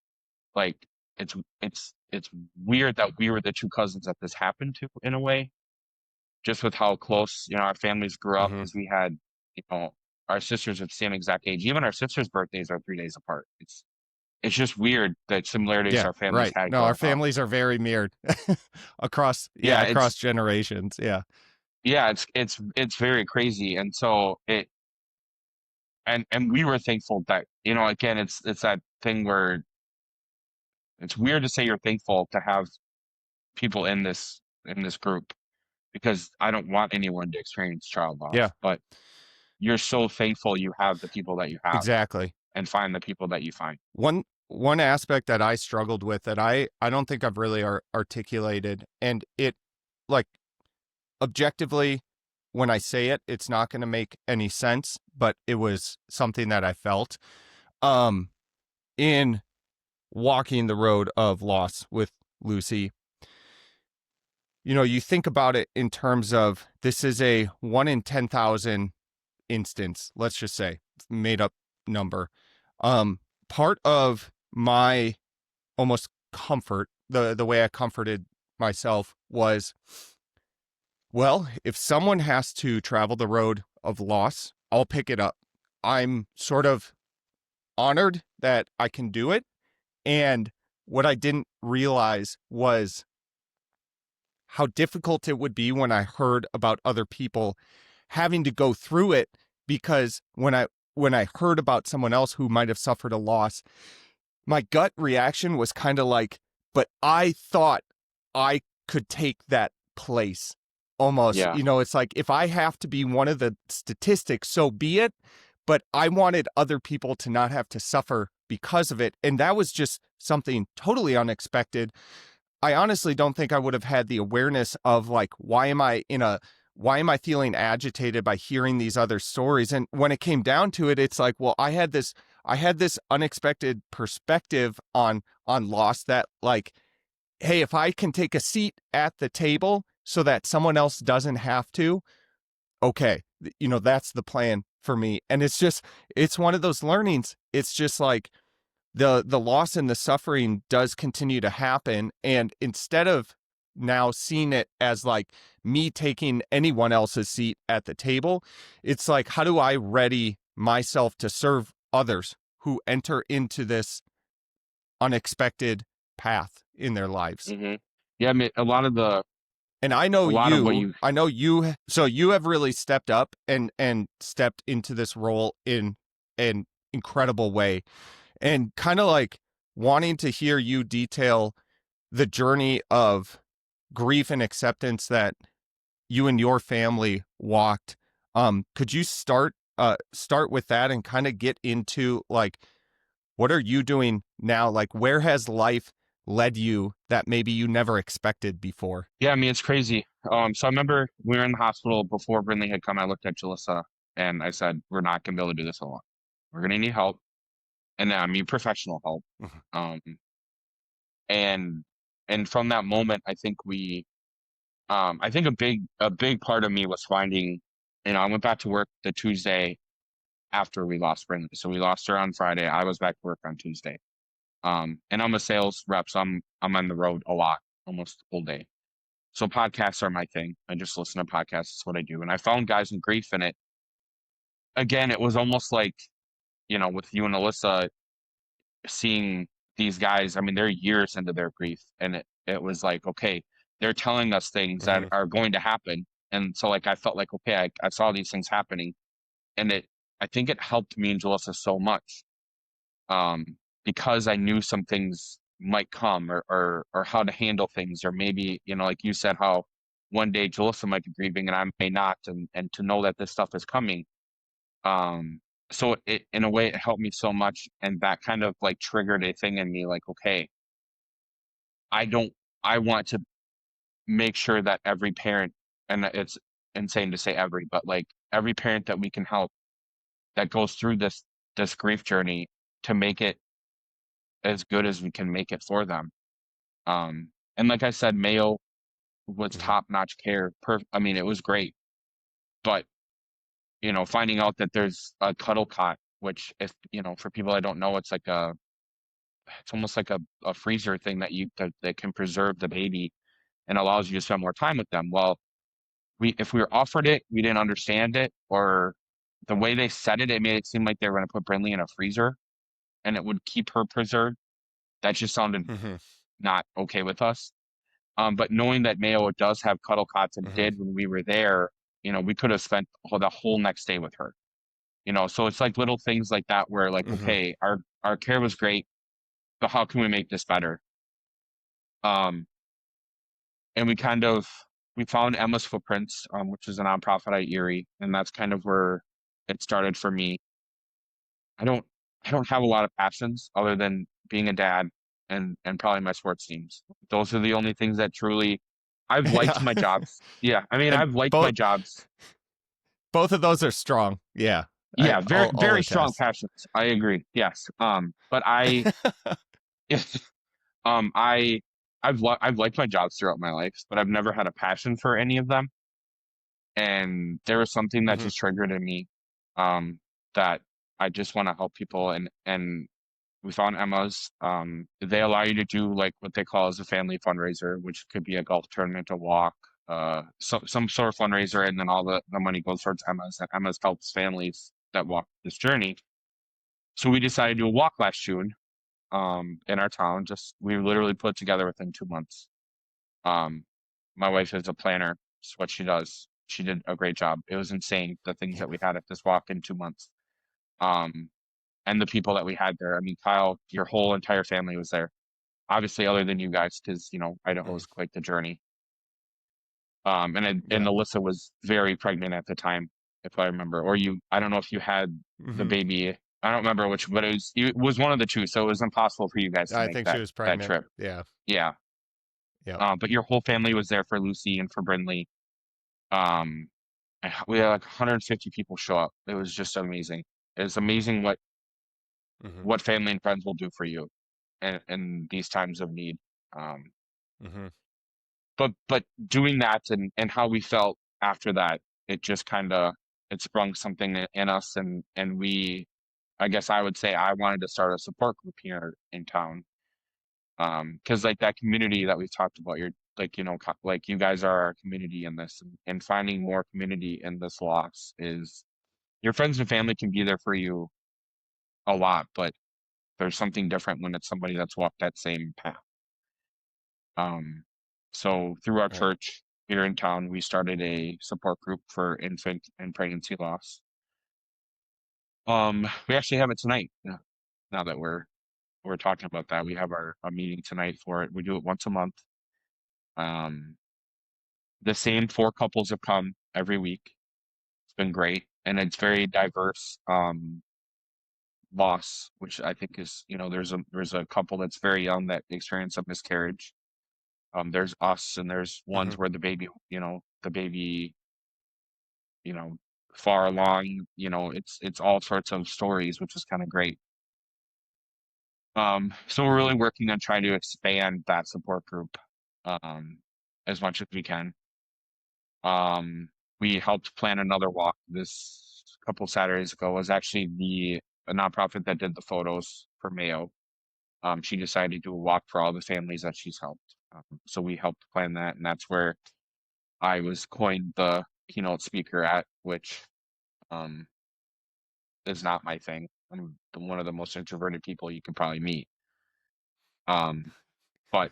Speaker 2: Like it's weird that we were the two cousins that this happened to, in a way, just with how close, our families grew up,
Speaker 1: Hmm.
Speaker 2: because we had, you know, our sisters are the same exact age. Even our sisters' birthdays are 3 days apart. It's just weird the similarities
Speaker 1: Yeah.
Speaker 2: our families
Speaker 1: Right.
Speaker 2: had
Speaker 1: No, our
Speaker 2: growing up.
Speaker 1: families are very mirrored across,
Speaker 2: Yeah,
Speaker 1: across generations. Yeah.
Speaker 2: it's very crazy. And so and we were thankful that, again, it's that thing where it's weird to say you're thankful to have people in this group, because I don't want anyone to experience child
Speaker 1: Yeah.
Speaker 2: loss, but you're so thankful you have the people that you have
Speaker 1: Exactly.
Speaker 2: and find the people that you find.
Speaker 1: One aspect that I struggled with that I don't think I've really articulated, and it, like, objectively, when I say it, it's not going to make any sense, but it was something that I felt um in walking the road of loss with Lucy. You think about it in terms of this is a 1 in 10,000 instance, let's just say, made up number. Um, Part of my almost comfort, the way I comforted myself was, well, if someone has to travel the road of loss, I'll pick it up. I'm sort of honored that I can do it. And what I didn't realize was how difficult it would be when I heard about other people having to go through it, because when I heard about someone else who might have suffered a loss, my gut reaction was kind of like, but I thought I could take that place. almost.
Speaker 2: Yeah.
Speaker 1: It's like, if I have to be one of the statistics, so be it. But I wanted other people to not have to suffer because of it. And that was just something totally unexpected. I honestly don't think I would have had the awareness of, like, why am I feeling agitated by hearing these other stories? And when it came down to it, it's like, well, I had this unexpected perspective on loss, that, like, hey, if I can take a seat at the table so that someone else doesn't have to, okay, that's the plan for me. And it's one of those learnings. It's just like, the loss and the suffering does continue to happen, and instead of now seeing it as like me taking anyone else's seat at the table, it's like, how do I ready myself to serve others who enter into this unexpected path in their lives?
Speaker 2: Hmm. Yeah, I mean,
Speaker 1: And
Speaker 2: a lot of what you,
Speaker 1: so you have really stepped up and stepped into this role in an incredible way, and kind of like wanting to hear you detail the journey of grief and acceptance that you and your family walked. Could you start with that and kind of get into, like, what are you doing now? Like, where has life led you that maybe you never expected before?
Speaker 2: yeah, I mean, it's crazy. So I remember we were in the hospital before Brynlee had come. I looked at Jalissa and I said, we're not gonna be able to do this alone. We're gonna need help. And I mean professional help.
Speaker 1: Mhm.
Speaker 2: Um, and from that moment, I think a big part of me was finding, I went back to work the Tuesday after we lost Brynlee. So we lost her on Friday. I was back to work on Tuesday. And I'm a sales rep, so I'm on the road a lot, almost the whole day. So podcasts are my thing. I just listen to podcasts. It's what I do. And I found Guys in Grief in it. Again, it was almost like, with you and Alyssa, seeing these guys, I mean, they're years into their grief. And it was like, okay, they're telling us things that
Speaker 1: Mhm.
Speaker 2: are going to happen. And so like I felt like, okay, I saw these things happening. And I think it helped me and Jalissa so much. Um, because I knew some things might come, or how to handle things, or maybe, like you said, how one day Jalissa might be grieving and I may not, and to know that this stuff is coming. Um, so it, in a way, it helped me so much, and that kind of like triggered a thing in me, like, okay, I don't, I want to make sure that every parent, and it's insane to say every, but like every parent that we can help that goes through this grief journey, to make it as good as we can make it for them. And like I said, Mayo was
Speaker 1: Mhm.
Speaker 2: top-notch care. I mean, it was great, but finding out that there's a cuddle cot, which, if for people that don't know, it's almost like a freezer thing that can preserve the baby and allows you to spend more time with them. Well, if we were offered it, we didn't understand it, or the way they said it, it made it seem like they were going to put Brynlee in a freezer and it would keep her preserved. That just sounded
Speaker 1: Mhm.
Speaker 2: not okay with us. But knowing that Mayo does have cuddle cots and
Speaker 1: Mhm.
Speaker 2: did when we were there, we could have spent the whole next day with her. So it's like little things like that where, like,
Speaker 1: Mhm.
Speaker 2: okay, our care was great, but how can we make this better? Um, and we found Emma's Footprints, which is a nonprofit at Erie, and that's kind of where it started for me. I don't I don't have a lot of passions other than being a dad and probably my sports teams. Those are the only things that truly I've liked
Speaker 1: Yeah.
Speaker 2: my jobs. Yeah, I mean,
Speaker 1: And
Speaker 2: I've liked my jobs.
Speaker 1: both of those are strong. Yeah.
Speaker 2: Yeah, very
Speaker 1: I'll
Speaker 2: very strong
Speaker 1: attest.
Speaker 2: passions. I agree. Yes. But I I've liked my jobs throughout my life, but I've never had a passion for any of them. And there was something that
Speaker 1: Mhm.
Speaker 2: just triggered in me, um, that I just want to help people, and we found Emma's. They allow you to do like what they call as a family fundraiser, which could be a golf tournament, a walk, some sort of fundraiser, and then all the money goes towards Emma's. And Emma's helps families that walk this journey. So we decided to do a walk last June, in our town. Just we literally put it together within 2 months. Um, my wife is a planner. It's what she does. She did a great job. It was insane the things
Speaker 1: Yeah.
Speaker 2: that we had at this walk in 2 months. Um, and the people that we had there. I mean, Kyle, your whole entire family was there. Obviously, other than you guys, because Idaho
Speaker 1: Mhm.
Speaker 2: is quite the journey. And
Speaker 1: Yeah.
Speaker 2: Alyssa was very pregnant at the time, if I remember. Or I don't know if you had the
Speaker 1: Hmm.
Speaker 2: baby. I don't remember which, but it was one of the two. So it was impossible for you guys to
Speaker 1: I
Speaker 2: make
Speaker 1: think she
Speaker 2: that
Speaker 1: was
Speaker 2: that
Speaker 1: pregnant.
Speaker 2: trip.
Speaker 1: Yeah.
Speaker 2: Yeah.
Speaker 1: Yep.
Speaker 2: But your whole family was there for Lucy and for Brynlee. Um, we had like 150 people show up. It was just amazing. It's amazing
Speaker 1: Hmm.
Speaker 2: what family and friends will do for you in these times of need. Um,
Speaker 1: Hmm.
Speaker 2: but doing that and how we felt after that, it just kind of it sprung something in us, and I guess I would say I wanted to start a support group here in town. Because like that community that we've talked about, you're like, like you guys are our community in this, and finding more community in this loss is your friends and family can be there for you a lot, but there's something different when it's somebody that's walked that same path. Um, so through our
Speaker 1: Right.
Speaker 2: church here in town, we started a support group for infant and pregnancy loss. We actually have it tonight. Yeah. Now that we're talking about that, we have our a meeting tonight for it. We do it once a month. Um, the same four couples have come every week. It's been great, and it's very diverse. Loss, which I think is, there's a couple that's very young that experienced a miscarriage. There's us, and there's
Speaker 1: Hmm.
Speaker 2: ones where the baby, you know, far along. It's all sorts of stories, which is kind of great. So we're
Speaker 1: Hmm.
Speaker 2: really working on trying to expand that support group, um, as much as we can. Um, we helped plan another walk this couple Saturdays ago. It was actually the a nonprofit that did the photos for Mayo. She decided to do a walk for all the families that she's helped. So we helped plan that, and that's where I was coined the keynote speaker at, which um, is not my thing. I'm one of the most introverted people you could probably meet. Um, but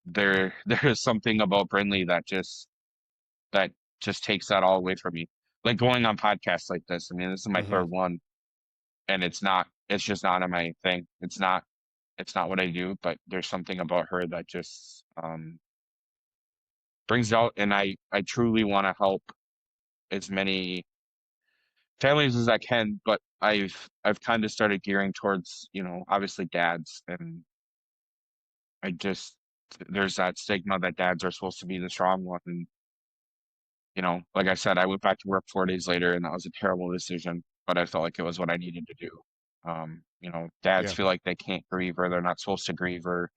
Speaker 2: there is something about Brynlee that just takes that all away from me. Like going on podcasts like this. I mean, this is my
Speaker 1: Hmm.
Speaker 2: third one, and it's just not in my thing. It's not what I do. But there's something about her that just brings it out, and I truly want to help as many families as I can, but I've kind of started gearing towards, obviously dads, and I just there's that stigma that dads are supposed to be the strong one, and like I said, I went back to work 4 days later, and that was a terrible decision, but I felt like it was what I needed to do. Dads
Speaker 1: Yeah.
Speaker 2: feel like they can't grieve, or they're not supposed to grieve, or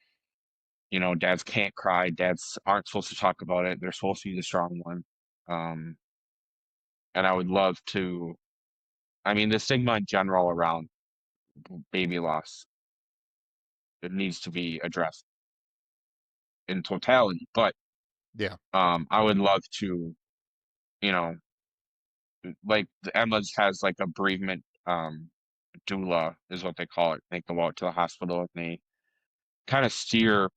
Speaker 2: dads can't cry, dads aren't supposed to talk about it, they're supposed to be the strong one. Um, and I would love to. I mean, the stigma in general around baby loss, it needs to be addressed in totality. But
Speaker 1: Yeah.
Speaker 2: I would love to, you know, like the Emma's has like a bereavement doula is what they call it. They go out to the hospital and they kind of steer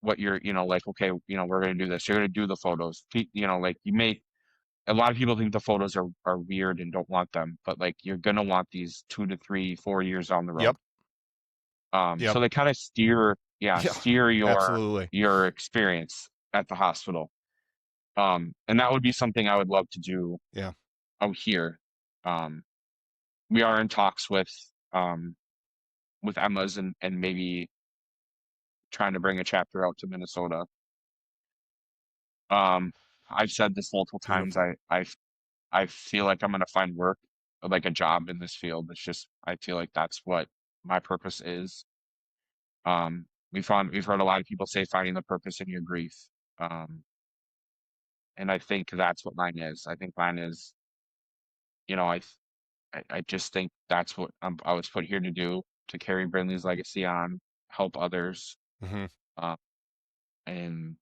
Speaker 2: what you're, like, okay, we're gonna do this. You're gonna do the photos. Like a lot of people think the photos are weird and don't want them, but like you're gonna want these 2 to 3, 4 years on the road.
Speaker 1: Yep.
Speaker 2: So
Speaker 1: Yep.
Speaker 2: they kind of steer, yeah,
Speaker 1: Yeah.
Speaker 2: steer your
Speaker 1: Absolutely.
Speaker 2: your experience at the hospital. And that would be something I would love to do
Speaker 1: Yeah.
Speaker 2: out here. Um, we are in talks um with Emma's and maybe trying to bring a chapter out to Minnesota. Um, I've said this multiple times.
Speaker 1: Beautiful.
Speaker 2: I feel like I'm gonna find work, like a job in this field. It's just I feel like that's what my purpose is. We've heard a lot of people say finding the purpose in your grief. Um, and I think that's what mine is. I think mine is, you know, I th- I just think that's what I was put here to do, to carry Brynlee's legacy on, help others,
Speaker 1: Hmm.
Speaker 2: uh, and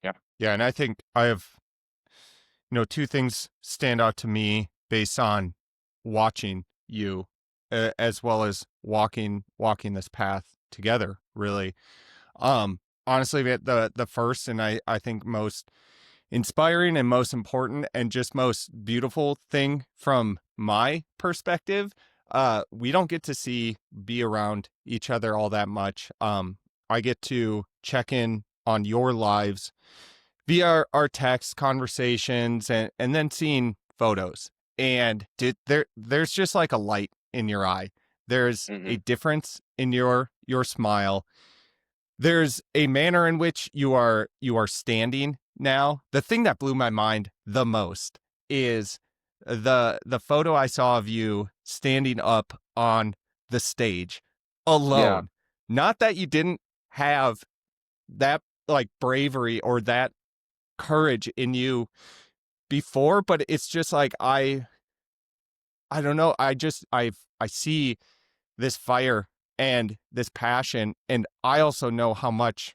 Speaker 2: yeah.
Speaker 1: Yeah. And I think I have, two things stand out to me based on watching you, as well as walking this path together, really. Honestly, the first, and I think most inspiring and most important and just most beautiful thing from my perspective, we don't get to be around each other all that much. I get to check in on your lives via our text conversations and then seeing photos. And there's just like a light in your eye. There's a
Speaker 2: Hmm.
Speaker 1: difference in your smile. There's a manner in which you are standing now. The thing that blew my mind the most is the photo I saw of you standing up on the stage
Speaker 2: Yeah.
Speaker 1: alone. Not that you didn't have that like bravery or that courage in you before, but it's just like I don't know. I see this fire and this passion, and I also know how much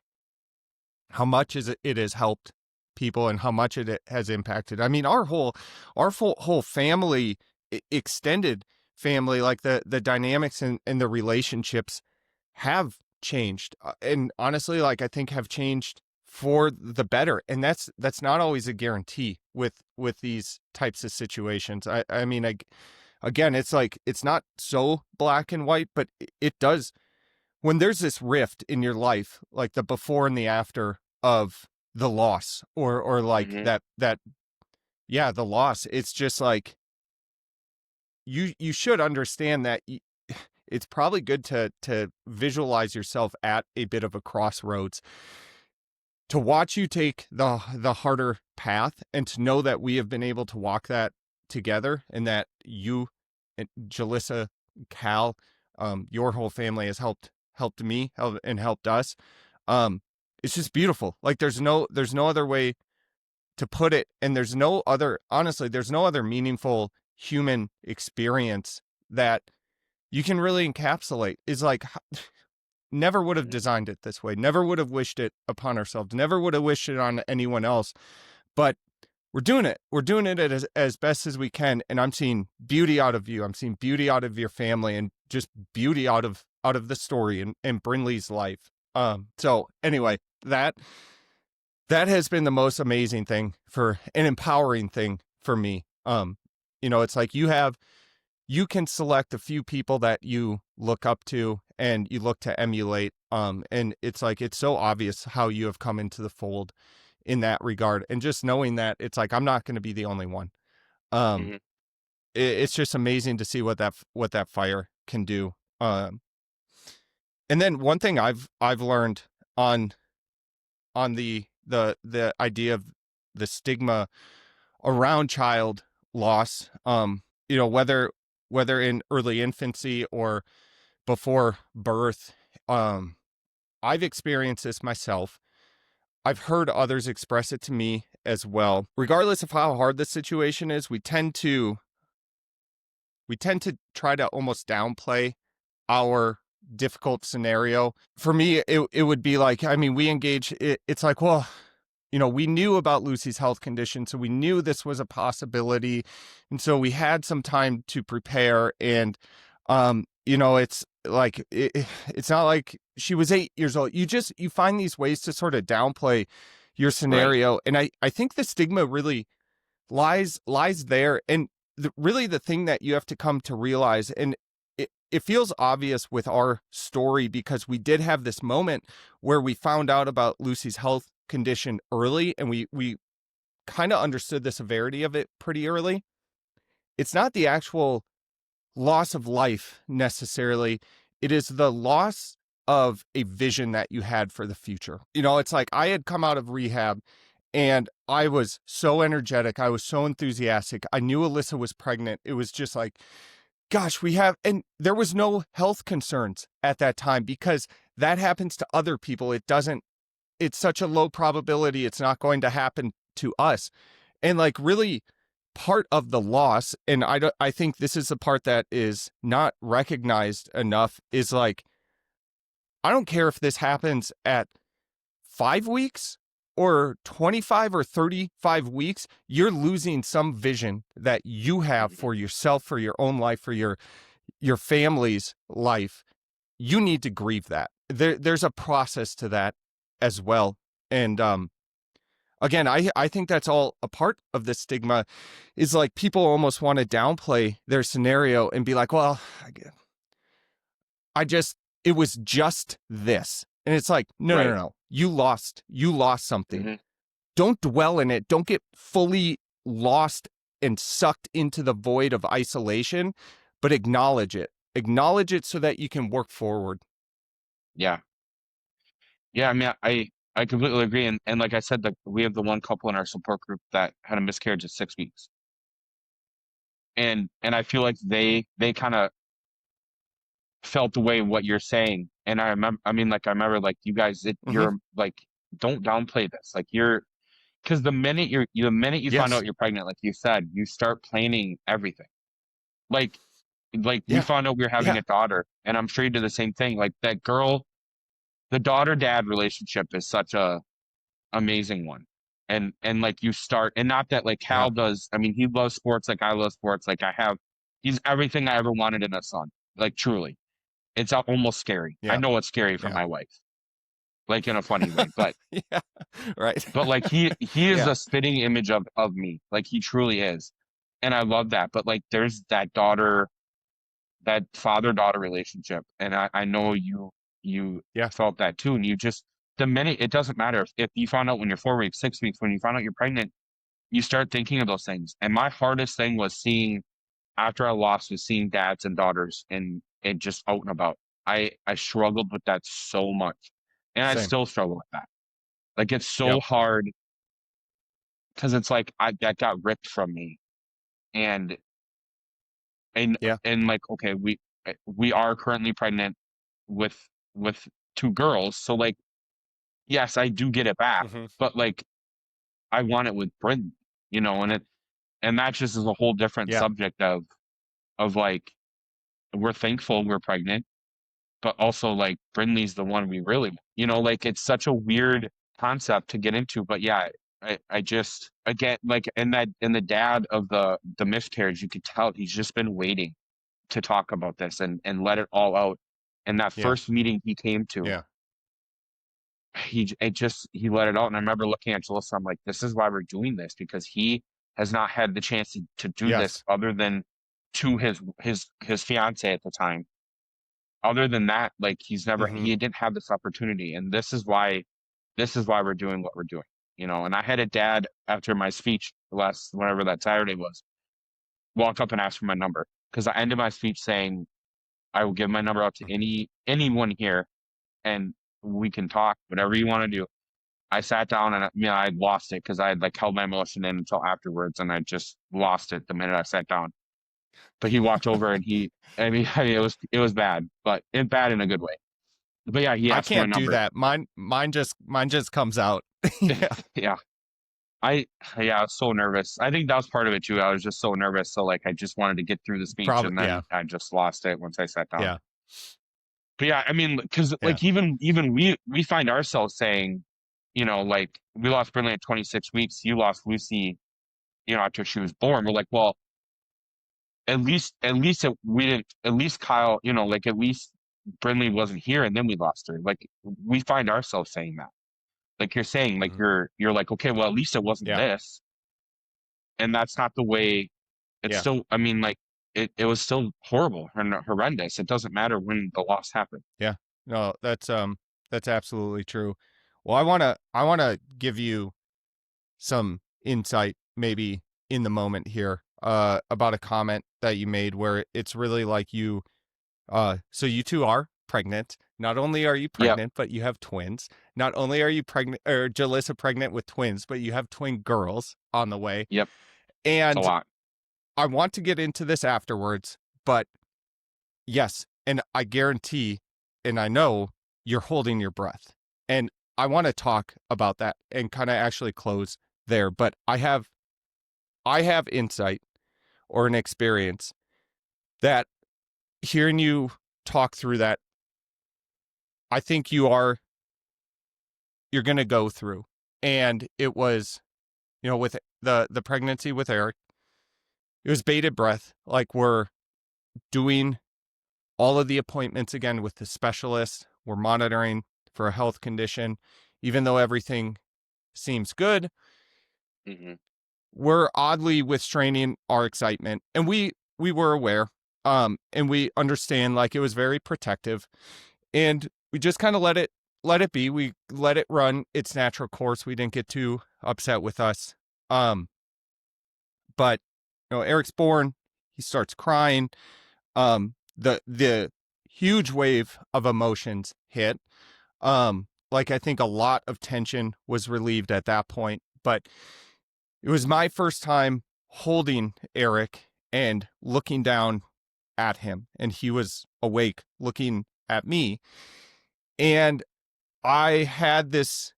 Speaker 1: it has helped people and how much it has impacted. I mean, our whole family, extended family, like the dynamics and the relationships have changed, and honestly, like I think have changed for the better. And that's not always a guarantee with these types of situations. I mean, again, it's like it's not so black and white, but it does, when there's this rift in your life, like the before and the after of the loss, or like
Speaker 2: Hmm.
Speaker 1: that yeah, the loss. It's just like you should understand that it's probably good to visualize yourself at a bit of a crossroads, to watch you take the harder path, and to know that we have been able to walk that together, and that you and Jalissa, Cal, your whole family has helped me and helped us. um it's just beautiful. Like there's no other way to put it, and there's no other meaningful human experience that you can really encapsulate. Is like, never would have designed it this way, never would have wished it upon ourselves, never would have wished it on anyone else, but we're doing it as best as we can. And I'm seeing beauty out of you, I'm seeing beauty out of your family, and just beauty out of the story and Brynlee's life. So anyway, that has been the most amazing thing, for an empowering thing for me. It's like you can select a few people that you look up to and you look to emulate. And it's like, it's so obvious how you have come into the fold in that regard. And just knowing that, it's like, I'm not going to be the only one. Um,
Speaker 2: Hmm.
Speaker 1: it's just amazing to see what that fire can do. And then one thing I've learned on the idea of the stigma around child loss, whether in early infancy or before birth. um I've experienced this myself. I've heard others express it to me as well. Regardless of how hard the situation is, we tend to try to almost downplay our difficult scenario. For me, it would be like, I mean, we engage it's like, well, we knew about Lucy's health condition, so we knew this was a possibility, and so we had some time to prepare. And it's like it's not like she was 8 years old. You find these ways to sort of downplay your
Speaker 2: Right.
Speaker 1: scenario, and I think the stigma really lies there. And really the thing that you have to come to realize, and it feels obvious with our story, because we did have this moment where we found out about Lucy's health condition early, and we kind of understood the severity of it pretty early. It's not the actual loss of life necessarily, it is the loss of a vision that you had for the future. It's like, I had come out of rehab and I was so energetic, I was so enthusiastic, I knew Alyssa was pregnant. It was just like, gosh, and there was no health concerns at that time, because that happens to other people. It's such a low probability it's not going to happen to us. And like, really, part of the loss, and I think this is the part that is not recognized enough, is like, I don't care if this happens at 5 weeks or 25 or 35 weeks, you're losing some vision that you have
Speaker 2: Hmm.
Speaker 1: for yourself, for your own life, for your family's life. You need to grieve that. There's a process to that as well. And again, I think that's all a part of the stigma, is like, people almost want to downplay their scenario and be like, well, I just it was just this. And it's like, no, no, no,
Speaker 2: Right.
Speaker 1: no. You lost something.
Speaker 2: Hmm.
Speaker 1: don't dwell in it. Don't get fully lost and sucked into the void of isolation, but acknowledge it. Acknowledge it so that you can work forward.
Speaker 2: Yeah. Yeah, I mean, I completely agree. And like I said, we have the one couple in our support group that had a miscarriage at 6 weeks. And I feel like they kind of felt the way what you're saying. And I remember like you guys,
Speaker 1: Mm-hmm.
Speaker 2: you're like, don't downplay this. Like because the minute you find
Speaker 1: Yes.
Speaker 2: out you're pregnant, like you said, you start planning everything. Like, like we
Speaker 1: Yeah.
Speaker 2: found out we were having
Speaker 1: Yeah.
Speaker 2: a daughter, and I'm sure you did the same thing. Like that girl, the daughter-dad relationship is such a amazing one. And like you start, and not that like
Speaker 1: Yeah.
Speaker 2: Cal does, I mean, he loves sports like I love sports. He's everything I ever wanted in a son. Like truly. It's almost scary. I
Speaker 1: Yeah.
Speaker 2: know it's scary for
Speaker 1: Yeah.
Speaker 2: my wife, like in a funny way, but
Speaker 1: Yeah. Right.
Speaker 2: like he is
Speaker 1: Yeah.
Speaker 2: a spitting image of me. Like he truly is. And I love that. But like there's that father-daughter relationship. And I know you
Speaker 1: Yeah.
Speaker 2: felt that too. And you just the minute it doesn't matter if you found out when you're 4 weeks, 6 weeks, when you found out you're pregnant, you start thinking of those things. And my hardest thing was seeing after I lost was seeing dads and daughters and just out and about. I struggled with that so much. And I
Speaker 1: Same.
Speaker 2: still struggle with that. Like it's so
Speaker 1: Yep.
Speaker 2: hard because it's like that got ripped from me. And and
Speaker 1: Yeah.
Speaker 2: and like okay, we are currently pregnant with with two girls. So like yes, I do get it back,
Speaker 1: Mm-hmm.
Speaker 2: but like I want it with Brynlee, and that just is a whole different
Speaker 1: Yeah.
Speaker 2: subject of like we're thankful we're pregnant, but also like Brynlee's the one we really, like it's such a weird concept to get into. But yeah, I just again like in the dad of the miscarriage, you could tell he's just been waiting to talk about this and let it all out. And that
Speaker 1: Yeah.
Speaker 2: first meeting he came to,
Speaker 1: Yeah.
Speaker 2: he let it out. And I remember looking at Jalissa, I'm like, this is why we're doing this, because he has not had the chance to do this
Speaker 1: Yes.
Speaker 2: other than to his fiance at the time. Other than that, like
Speaker 1: Mm-hmm.
Speaker 2: he didn't have this opportunity. And this is why we're doing what we're doing. And I had a dad after my speech last whenever that Saturday was, walk up and ask for my number. Because I ended my speech saying, I will give my number out to anyone here and we can talk, whatever you want to do. I sat down and I lost it because I had like held my emotion in until afterwards, and I just lost it the minute I sat down. But he walked over and it was bad, but bad in a good way. But yeah, he
Speaker 1: I
Speaker 2: asked for my
Speaker 1: can't do
Speaker 2: number.
Speaker 1: that. Mine just comes out. Yeah.
Speaker 2: Yeah, I I was so nervous. I think that was part of it too. I was just so nervous, so like I just wanted to get through the speech,
Speaker 1: Probably.
Speaker 2: and
Speaker 1: Yeah.
Speaker 2: then I just lost it once I sat down.
Speaker 1: Yeah.
Speaker 2: But yeah, I mean, because
Speaker 1: Yeah.
Speaker 2: like even we find ourselves saying, like we lost Brynlee at 26 weeks. You lost Lucy, after she was born. We're like, well, we didn't. At least Kyle, like at least Brynlee wasn't here, and then we lost her. Like we find ourselves saying that. Like you're saying, like
Speaker 1: Mm-hmm.
Speaker 2: you're like, okay, well, at least it wasn't
Speaker 1: Yeah.
Speaker 2: this, and that's not the way. It's
Speaker 1: Yeah.
Speaker 2: still. I mean, like it was still horrible and horrendous. It doesn't matter when the loss happened.
Speaker 1: Yeah. No, that's absolutely true. Well, I wanna give you some insight maybe in the moment here about a comment that you made where it's really like so you two are pregnant. Not only are you
Speaker 2: Yep.
Speaker 1: pregnant, but you have twins. Not only are you pregnant or Jalissa pregnant with twins, but you have twin girls on the way.
Speaker 2: Yep. It's a
Speaker 1: And
Speaker 2: lot.
Speaker 1: I want to get into this afterwards, but yes, and I guarantee and I know you're holding your breath. And I want to talk about that and kind of actually close there, but I have insight or an experience that hearing you talk through that, I think you're going to go through. And it was, with the pregnancy with Eric, it was bated breath. Like we're doing all of the appointments again with the specialist. We're monitoring for a health condition. Even though everything seems good,
Speaker 2: Hmm.
Speaker 1: we're oddly restraining our excitement. And we were aware. And we understand like it was very protective. And we just kind of let it let it be. We let it run its natural course. We didn't get too upset with us. But Eric's born. He starts crying. The huge wave of emotions hit. Like I think a lot of tension was relieved at that point. But it was my first time holding Eric and looking down at him, and he was awake looking at me. And I had this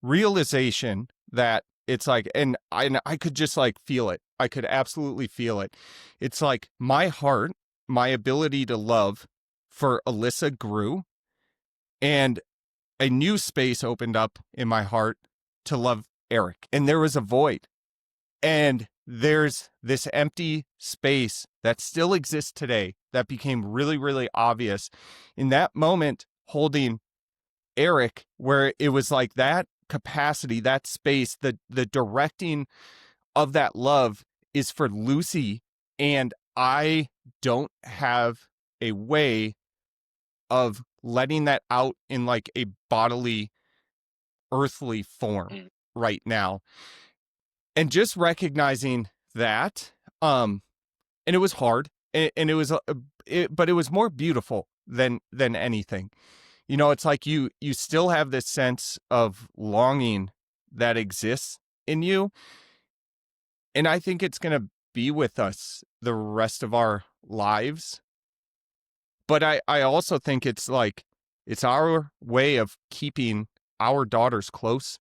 Speaker 1: realization that it's like, and I could just like feel it. I could absolutely feel it. It's like my heart, my ability to love for Alyssa grew, and a new space opened up in my heart to love Eric. And there was a void. And there's this empty space that still exists today that became really, really obvious in that moment holding Eric, where it was like that capacity, that space, the directing of that love is for Lucy. And I don't have a way of letting that out in like a bodily, earthly form right now. And just recognizing that, and it was hard, and it was, but it was more beautiful than anything. It's like you still have this sense of longing that exists in you, and I think it's going to be with us the rest of our lives. But I also think it's like it's our way of keeping our daughters close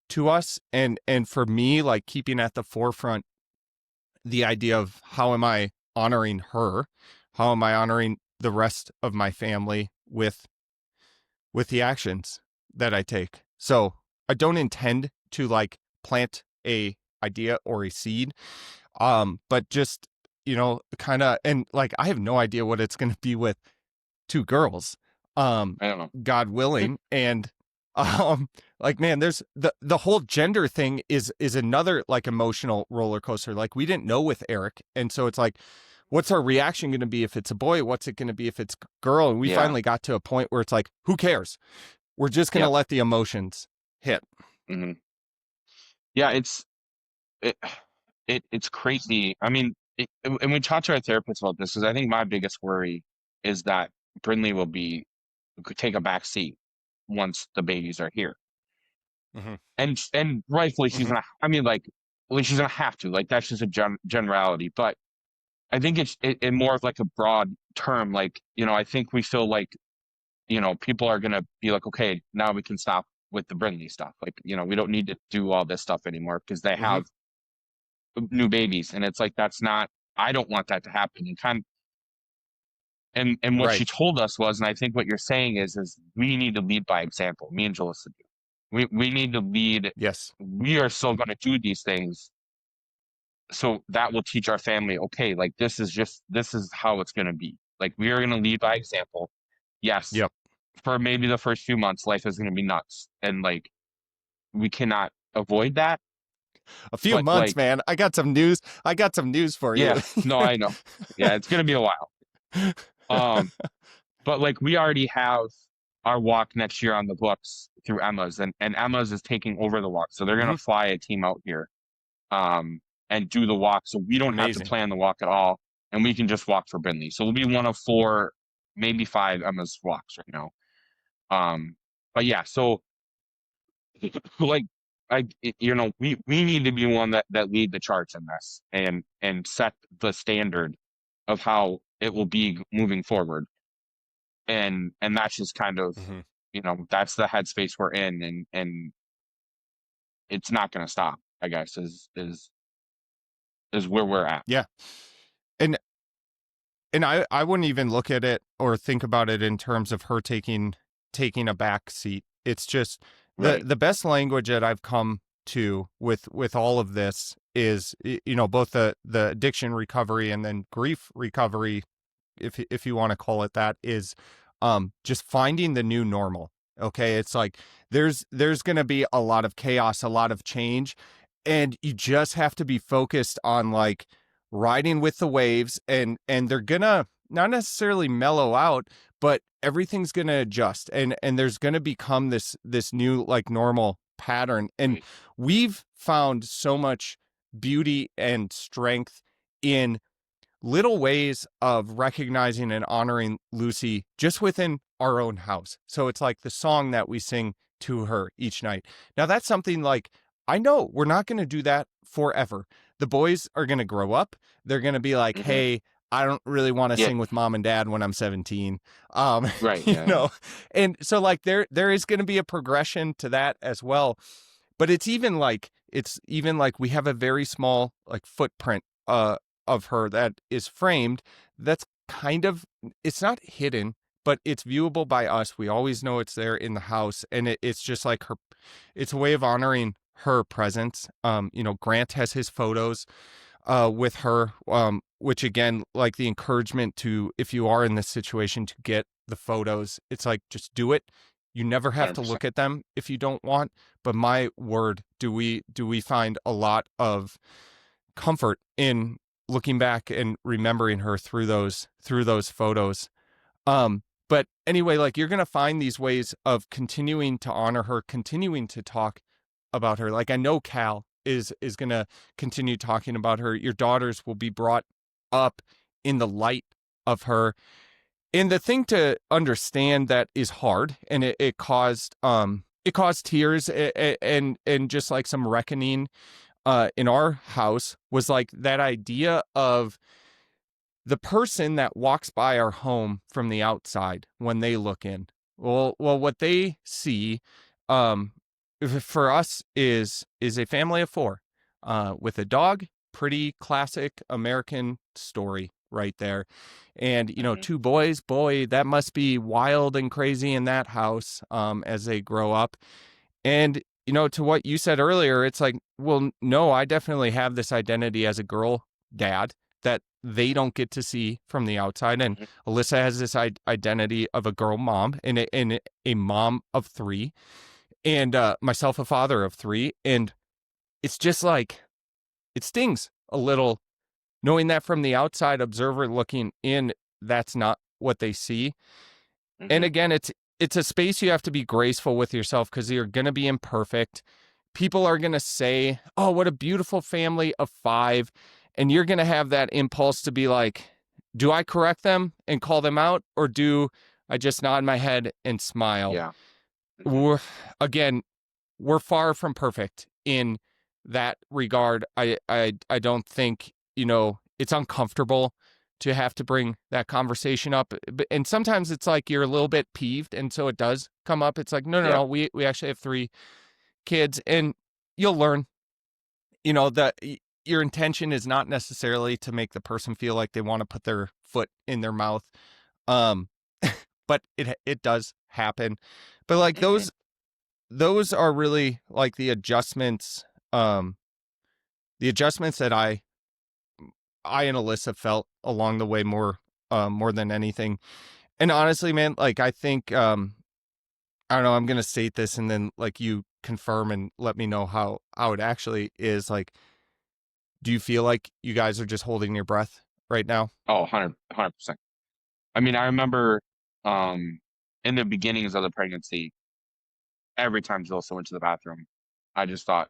Speaker 1: to us, and for me, like keeping at the forefront the idea of how am I honoring her, how am I honoring the rest of my family with the actions that I take. So I don't intend to like plant a idea or a seed, but just kind of, and like I have no idea what it's going to be with two girls,
Speaker 2: I don't know.
Speaker 1: God willing. And like, man, there's the whole gender thing is another like emotional roller coaster. Like we didn't know with Eric, and so it's like, what's our reaction going to be if it's a boy? What's it going to be if it's a girl? And we
Speaker 2: Yeah.
Speaker 1: finally got to a point where it's like, who cares? We're just going to let the emotions hit.
Speaker 2: Mm-hmm. Yeah, it's crazy. I mean, and we talked to our therapist about this because I think my biggest worry is that Brynlee could take a back seat once the babies are here.
Speaker 1: Mm-hmm.
Speaker 2: And rightfully she's
Speaker 1: Mm-hmm.
Speaker 2: gonna, I mean, like, well, she's gonna have to, like, that's just a generality. But I think it's in more of like a broad term. Like, I think we feel like, people are gonna be like, okay, now we can stop with the Brynlee stuff. Like, we don't need to do all this stuff anymore because they
Speaker 1: Mm-hmm.
Speaker 2: have new babies. And it's like, that's not, I don't want that to happen. And what
Speaker 1: Right.
Speaker 2: she told us was, and I think what you're saying is we need to lead by example. Me and Jalissa do. We need to lead.
Speaker 1: Yes.
Speaker 2: We are still going to do these things. So that will teach our family, okay, like this is how it's going to be. Like we are going to lead by example. Yes,
Speaker 1: Yep.
Speaker 2: for maybe the first few months, life is going to be nuts. And like, we cannot avoid that.
Speaker 1: A few
Speaker 2: But
Speaker 1: months,
Speaker 2: like,
Speaker 1: man. I got some news for you.
Speaker 2: yeah, no, I know. Yeah, it's going to be a while. Um, But like we already have our walk next year on the books through Emma's, and Emma's is taking over the walk. So they're gonna
Speaker 1: Mm-hmm.
Speaker 2: fly a team out here and do the walk. So we don't have to
Speaker 1: Amazing.
Speaker 2: plan the walk at all. And we can just walk for Brynlee. So we'll be one of 4, maybe 5 Emma's walks right now. But yeah, so like we need to be one that lead the charts in this and set the standard of how it will be moving forward. And that's just kind of,
Speaker 1: Mm-hmm.
Speaker 2: that's the headspace we're in, and it's not going to stop, I guess, is where we're at.
Speaker 1: Yeah. And I wouldn't even look at it or think about it in terms of her taking a back seat. It's just
Speaker 2: Right.
Speaker 1: the best language that I've come to with all of this is both the addiction recovery and then grief recovery, if you want to call it that, is just finding the new normal. Okay, it's like there's going to be a lot of chaos, a lot of change, and you just have to be focused on like riding with the waves, and they're gonna not necessarily mellow out, but everything's going to adjust, and there's going to become this new like normal pattern. And
Speaker 2: Right.
Speaker 1: we've found so much beauty and strength in little ways of recognizing and honoring Lucy just within our own house. So it's like the song that we sing to her each night. Now, that's something like, I know we're not going to do that forever. The boys are going to grow up. They're going to be like,
Speaker 2: Mm-hmm.
Speaker 1: hey, I don't really want to
Speaker 2: Yeah.
Speaker 1: sing with mom and dad when I'm 17.
Speaker 2: Right.
Speaker 1: You
Speaker 2: Yeah. Yeah.
Speaker 1: know, and so like there is going to be a progression to that as well. But it's even like we have a very small like footprint of her that is framed, that's kind of, it's not hidden, but it's viewable by us. We always know it's there in the house, and it's just like her, it's a way of honoring her presence. Grant has his photos with her, which again, like the encouragement to, if you are in this situation, to get the photos. It's like, just do it. You never have to
Speaker 2: 100%.
Speaker 1: look at them if you don't want. But my word, do we find a lot of comfort in looking back and remembering her through those photos. But anyway, like, you're gonna find these ways of continuing to honor her, continuing to talk about her. Like, I know Cal is gonna continue talking about her. Your daughters will be brought up in the light of her. And the thing to understand that is hard, and it caused tears, and just like some reckoning in our house, was like that idea of the person that walks by our home from the outside when they look in. Well, what they see, um, for us is a family of four, with a dog. Pretty classic American story right there. And
Speaker 2: Mm-hmm.
Speaker 1: two boys. Boy, that must be wild and crazy in that house, as they grow up. And, to what you said earlier, it's like, well, no, I definitely have this identity as a girl dad that they don't get to see from the outside. And
Speaker 2: Mm-hmm.
Speaker 1: Alyssa has this identity of a girl mom, and a mom of three, and myself, a father of three. And it's just like, it stings a little knowing that from the outside observer looking in, that's not what they see. And
Speaker 2: Mm-hmm.
Speaker 1: again, it's a space you have to be graceful with yourself, because you're going to be imperfect. People are going to say, "Oh, what a beautiful family of five." And you're going to have that impulse to be like, "Do I correct them and call them out, or do I just nod my head and smile?"
Speaker 2: Yeah. Mm-hmm.
Speaker 1: We're, again, we're far from perfect in that regard. I don't think, it's uncomfortable to have to bring that conversation up. And sometimes it's like you're a little bit peeved, and so it does come up. It's like, no, no,
Speaker 2: Yeah.
Speaker 1: no, we actually have three kids, and you'll learn, that your intention is not necessarily to make the person feel like they want to put their foot in their mouth. Um, but it does happen. But like
Speaker 2: Mm-hmm.
Speaker 1: those are really like um the adjustments that I and Alyssa felt along the way, more than anything. And honestly, man, like, I think, I don't know, I'm gonna state this, and then like you confirm and let me know how it actually is. Like, do you feel like you guys are just holding your breath right now?
Speaker 2: Oh, 100%. I mean, I remember in the beginnings of the pregnancy, every time Zilsa went to the bathroom, I just thought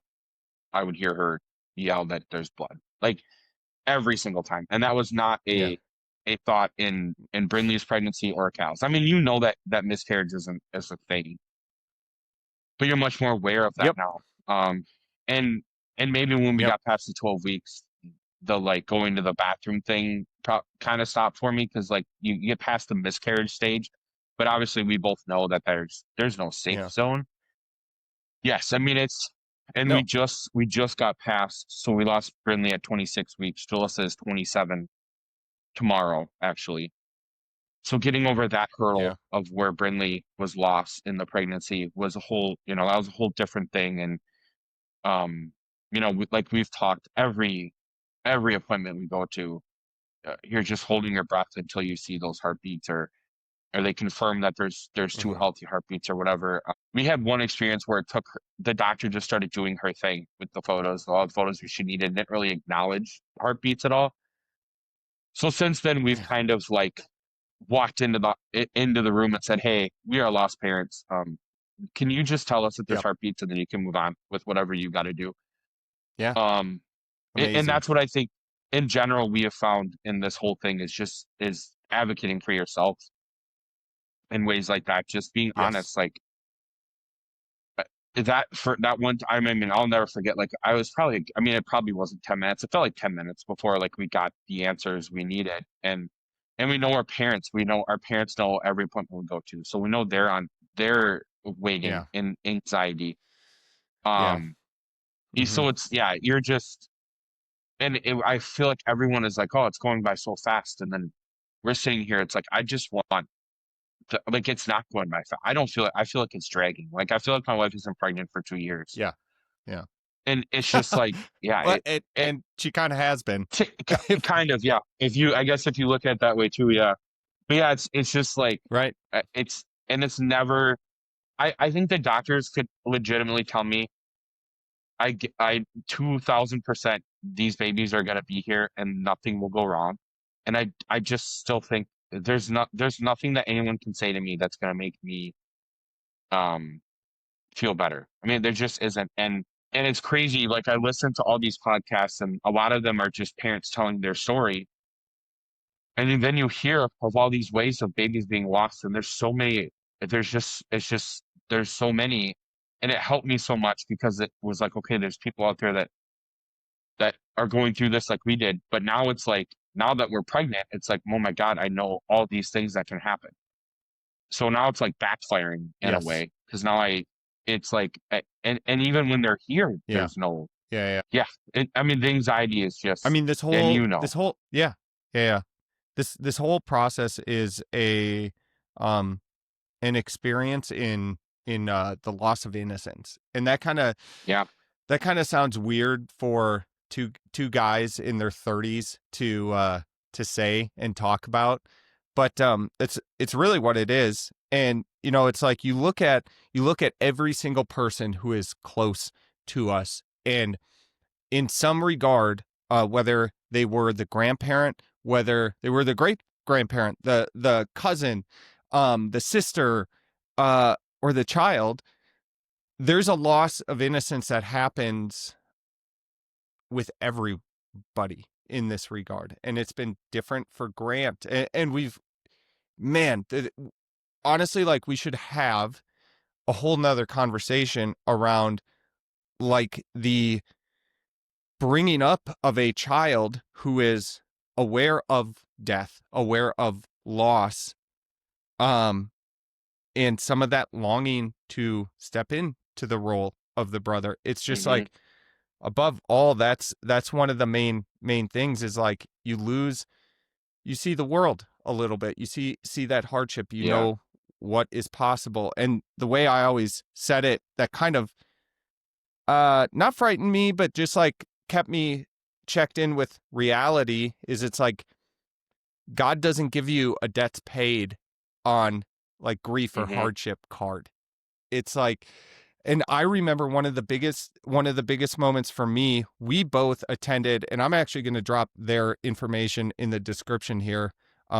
Speaker 2: I would hear her yell that there's blood. Like every single time. And that was not
Speaker 1: Yeah.
Speaker 2: a thought in Brynlee's pregnancy or Cal's. I mean, you know that miscarriage is a thing, but you're much more aware of that
Speaker 1: Yep.
Speaker 2: now. Um and and maybe when we
Speaker 1: Yep.
Speaker 2: got past the 12 weeks, the like going to the bathroom thing kind of stopped for me, because like you get past the miscarriage stage, but obviously we both know that there's no safe
Speaker 1: Yeah.
Speaker 2: zone. Yes, I mean it's, and we
Speaker 1: No.
Speaker 2: just got past, so we lost Brynlee at 26 weeks. Jalissa is 27 tomorrow, actually. So getting over that
Speaker 1: Yeah.
Speaker 2: hurdle of where Brynlee was lost in the pregnancy was a whole, that was a whole different thing. And like we've talked, every appointment we go to, you're just holding your breath until you see those heartbeats, or they confirm that there's two
Speaker 1: Hmm.
Speaker 2: healthy heartbeats or whatever. We had one experience where the doctor just started doing her thing with the photos, all the photos she needed, didn't really acknowledge heartbeats at all. So since then, we've
Speaker 1: Yeah.
Speaker 2: kind of like walked into the room and said, "Hey, we are lost parents. Can you just tell us if there's
Speaker 1: Yep.
Speaker 2: heartbeats and then you can move on with whatever you got to do?"
Speaker 1: Yeah.
Speaker 2: Um, and
Speaker 1: Amazing.
Speaker 2: that's what I think in general we have found in this whole thing is advocating for yourself in ways like that. Just being
Speaker 1: Yes.
Speaker 2: honest, like uh, that for that one time. I mean, I'll never forget. Like I was probably, I mean, it probably wasn't 10 minutes. It felt like 10 minutes before like we got the answers we needed, and we know our parents. We know our parents know every appointment we go to, so we know they're waiting
Speaker 1: Yeah.
Speaker 2: in anxiety.
Speaker 1: Yeah.
Speaker 2: Um,
Speaker 1: Hmm.
Speaker 2: so it's yeah, you're just I feel like everyone is like, oh, it's going by so fast, and then we're sitting here. It's like I just want like it's not going by fast. I don't feel it. I feel like it's dragging. Like I feel like my wife isn't pregnant for 2 years,
Speaker 1: Yeah. Yeah.
Speaker 2: and it's just like yeah,
Speaker 1: Well,
Speaker 2: it
Speaker 1: and she kind of has been. If,
Speaker 2: kind of yeah. If you I guess if you look at it that way too, yeah. But yeah, it's just like
Speaker 1: right.
Speaker 2: it's and it's never. I think the doctors could legitimately tell me I 2000% these babies are gonna be here and nothing will go wrong. And I just still think there's nothing that anyone can say to me that's gonna make me um feel better. I mean, there just isn't. And it's crazy. Like I listen to all these podcasts and a lot of them are just parents telling their story. And then you hear of all these ways of babies being lost, and there's so many. It's just there's so many, and it helped me so much because it was like, okay, there's people out there that are going through this like we did. But now it's like now that we're pregnant, it's like, oh my God, I know all these things that can happen. So now it's like backfiring in a
Speaker 1: Yes.
Speaker 2: way because now it's like, and even when they're here,
Speaker 1: Yeah.
Speaker 2: there's no,
Speaker 1: Yeah. Yeah.
Speaker 2: yeah. I mean, the anxiety is
Speaker 1: I
Speaker 2: just,
Speaker 1: mean,
Speaker 2: and you know,
Speaker 1: yeah. Yeah. Yeah. This whole process is um an experience in the loss of innocence, and
Speaker 2: yeah,
Speaker 1: that kind of sounds weird for two guys in their 30s to say and talk about, but it's really what it is. And it's like you look at every single person who is close to us, and in some regard, whether they were the grandparent, whether they were the great grandparent, the cousin, the sister, or the child, there's a loss of innocence that happens with everybody in this regard, and it's been different for Grant. And we've, man, honestly, like we should have a whole nother conversation around like the bringing up of a child who is aware of death, aware of loss, um, and some of that longing to step into the role of the brother. It's just
Speaker 2: hmm
Speaker 1: like above all, that's one of the main things is like you see the world a little bit. You see that hardship,
Speaker 2: yeah,
Speaker 1: what is possible. And the way I always said it, that kind of not frightened me, but just like kept me checked in with reality, is it's like God doesn't give you a debts paid on like grief or
Speaker 2: hmm
Speaker 1: hardship card. It's like, and I remember one of the biggest moments for me, we both attended, and I'm actually going to drop their information in the description here.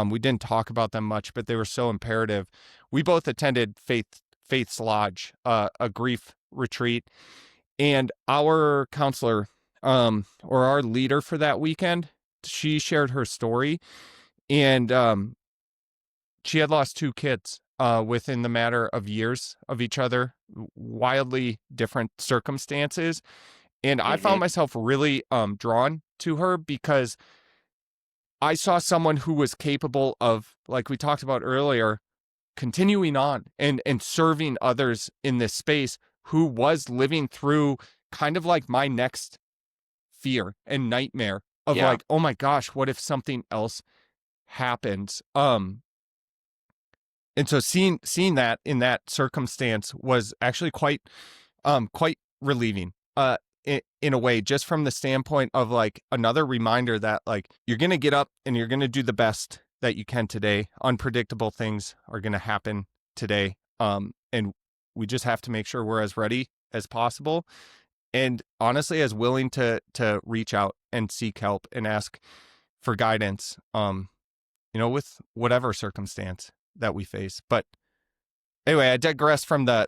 Speaker 1: We didn't talk about them much, but they were so imperative. We both attended Faith's Lodge, a grief retreat, and our counselor, or our leader for that weekend, she shared her story, and she had lost two kids within the matter of years of each other, wildly different circumstances. And I found
Speaker 2: hmm
Speaker 1: myself really drawn to her because I saw someone who was capable of, like we talked about earlier, continuing on and serving others in this space, who was living through kind of like my next fear and nightmare of
Speaker 2: yeah,
Speaker 1: like, oh my gosh, what if something else happens? And so seeing that in that circumstance was actually quite relieving, in a way, just from the standpoint of like another reminder that like you're gonna get up and you're gonna do the best that you can today. Unpredictable things are gonna happen today, and we just have to make sure we're as ready as possible, and honestly as willing to reach out and seek help and ask for guidance, with whatever circumstance that we face. But anyway, I digress from the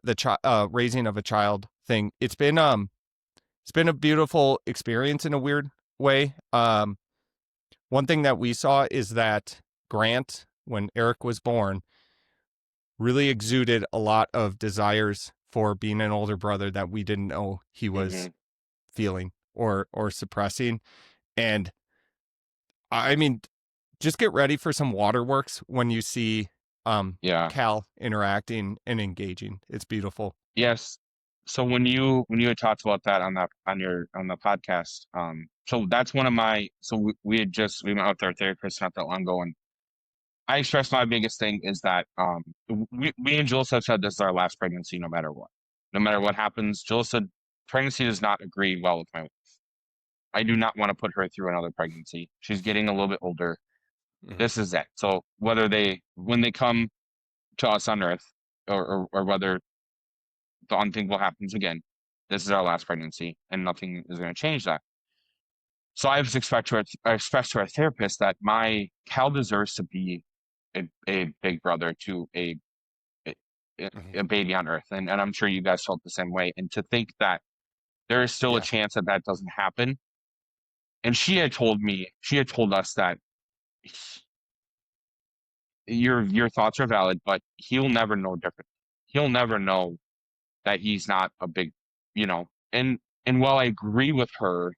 Speaker 1: raising of a child thing. It's been a beautiful experience in a weird way. One thing that we saw is that Grant, when Eric was born, really exuded a lot of desires for being an older brother that we didn't know he
Speaker 2: Hmm.
Speaker 1: was feeling or suppressing. And I mean, just get ready for some waterworks when you see
Speaker 2: Yeah.
Speaker 1: Cal interacting and engaging. It's beautiful.
Speaker 2: Yes. So when you had talked about that on the podcast, so that's one of my so we met with our therapist not that long ago, and I expressed my biggest thing is that we and Jules have said this is our last pregnancy no matter what. No matter what happens, Jules said pregnancy does not agree well with my wife. I do not want to put her through another pregnancy. She's getting a little bit older.
Speaker 1: Hmm.
Speaker 2: This is it. So whether when they come to us on Earth, or whether the unthinkable happens again, this is our last pregnancy, and nothing is going to change that. So I expressed to our therapist that my Cal deserves to be a big brother to a,
Speaker 1: Hmm.
Speaker 2: a baby on Earth, and I'm sure you guys felt the same way. And to think that there is still a
Speaker 1: Yeah.
Speaker 2: chance that that doesn't happen, and she had told us that your thoughts are valid, but he'll never know different. He'll never know that he's not a big, you know. And while I agree with her,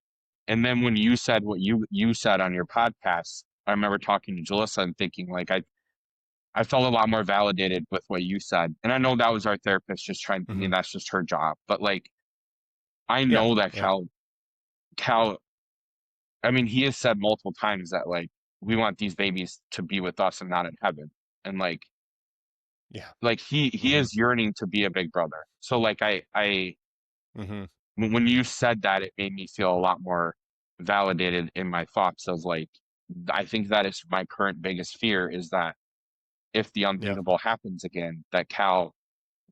Speaker 2: and then when you said what you said on your podcast, I remember talking to Jalissa and thinking like I felt a lot more validated with what you said. And I know that was our therapist just trying, I
Speaker 1: Hmm.
Speaker 2: mean, that's just her job. But like I
Speaker 1: Yeah.
Speaker 2: know that
Speaker 1: Yeah.
Speaker 2: Cal I mean, he has said multiple times that like we want these babies to be with us and not in heaven. And
Speaker 1: Yeah.
Speaker 2: like he
Speaker 1: Hmm.
Speaker 2: is yearning to be a big brother. So like I
Speaker 1: Hmm.
Speaker 2: when you said that, it made me feel a lot more validated in my thoughts of like I think that is my current biggest fear is that if the
Speaker 1: Yeah.
Speaker 2: unthinkable happens again, that Cal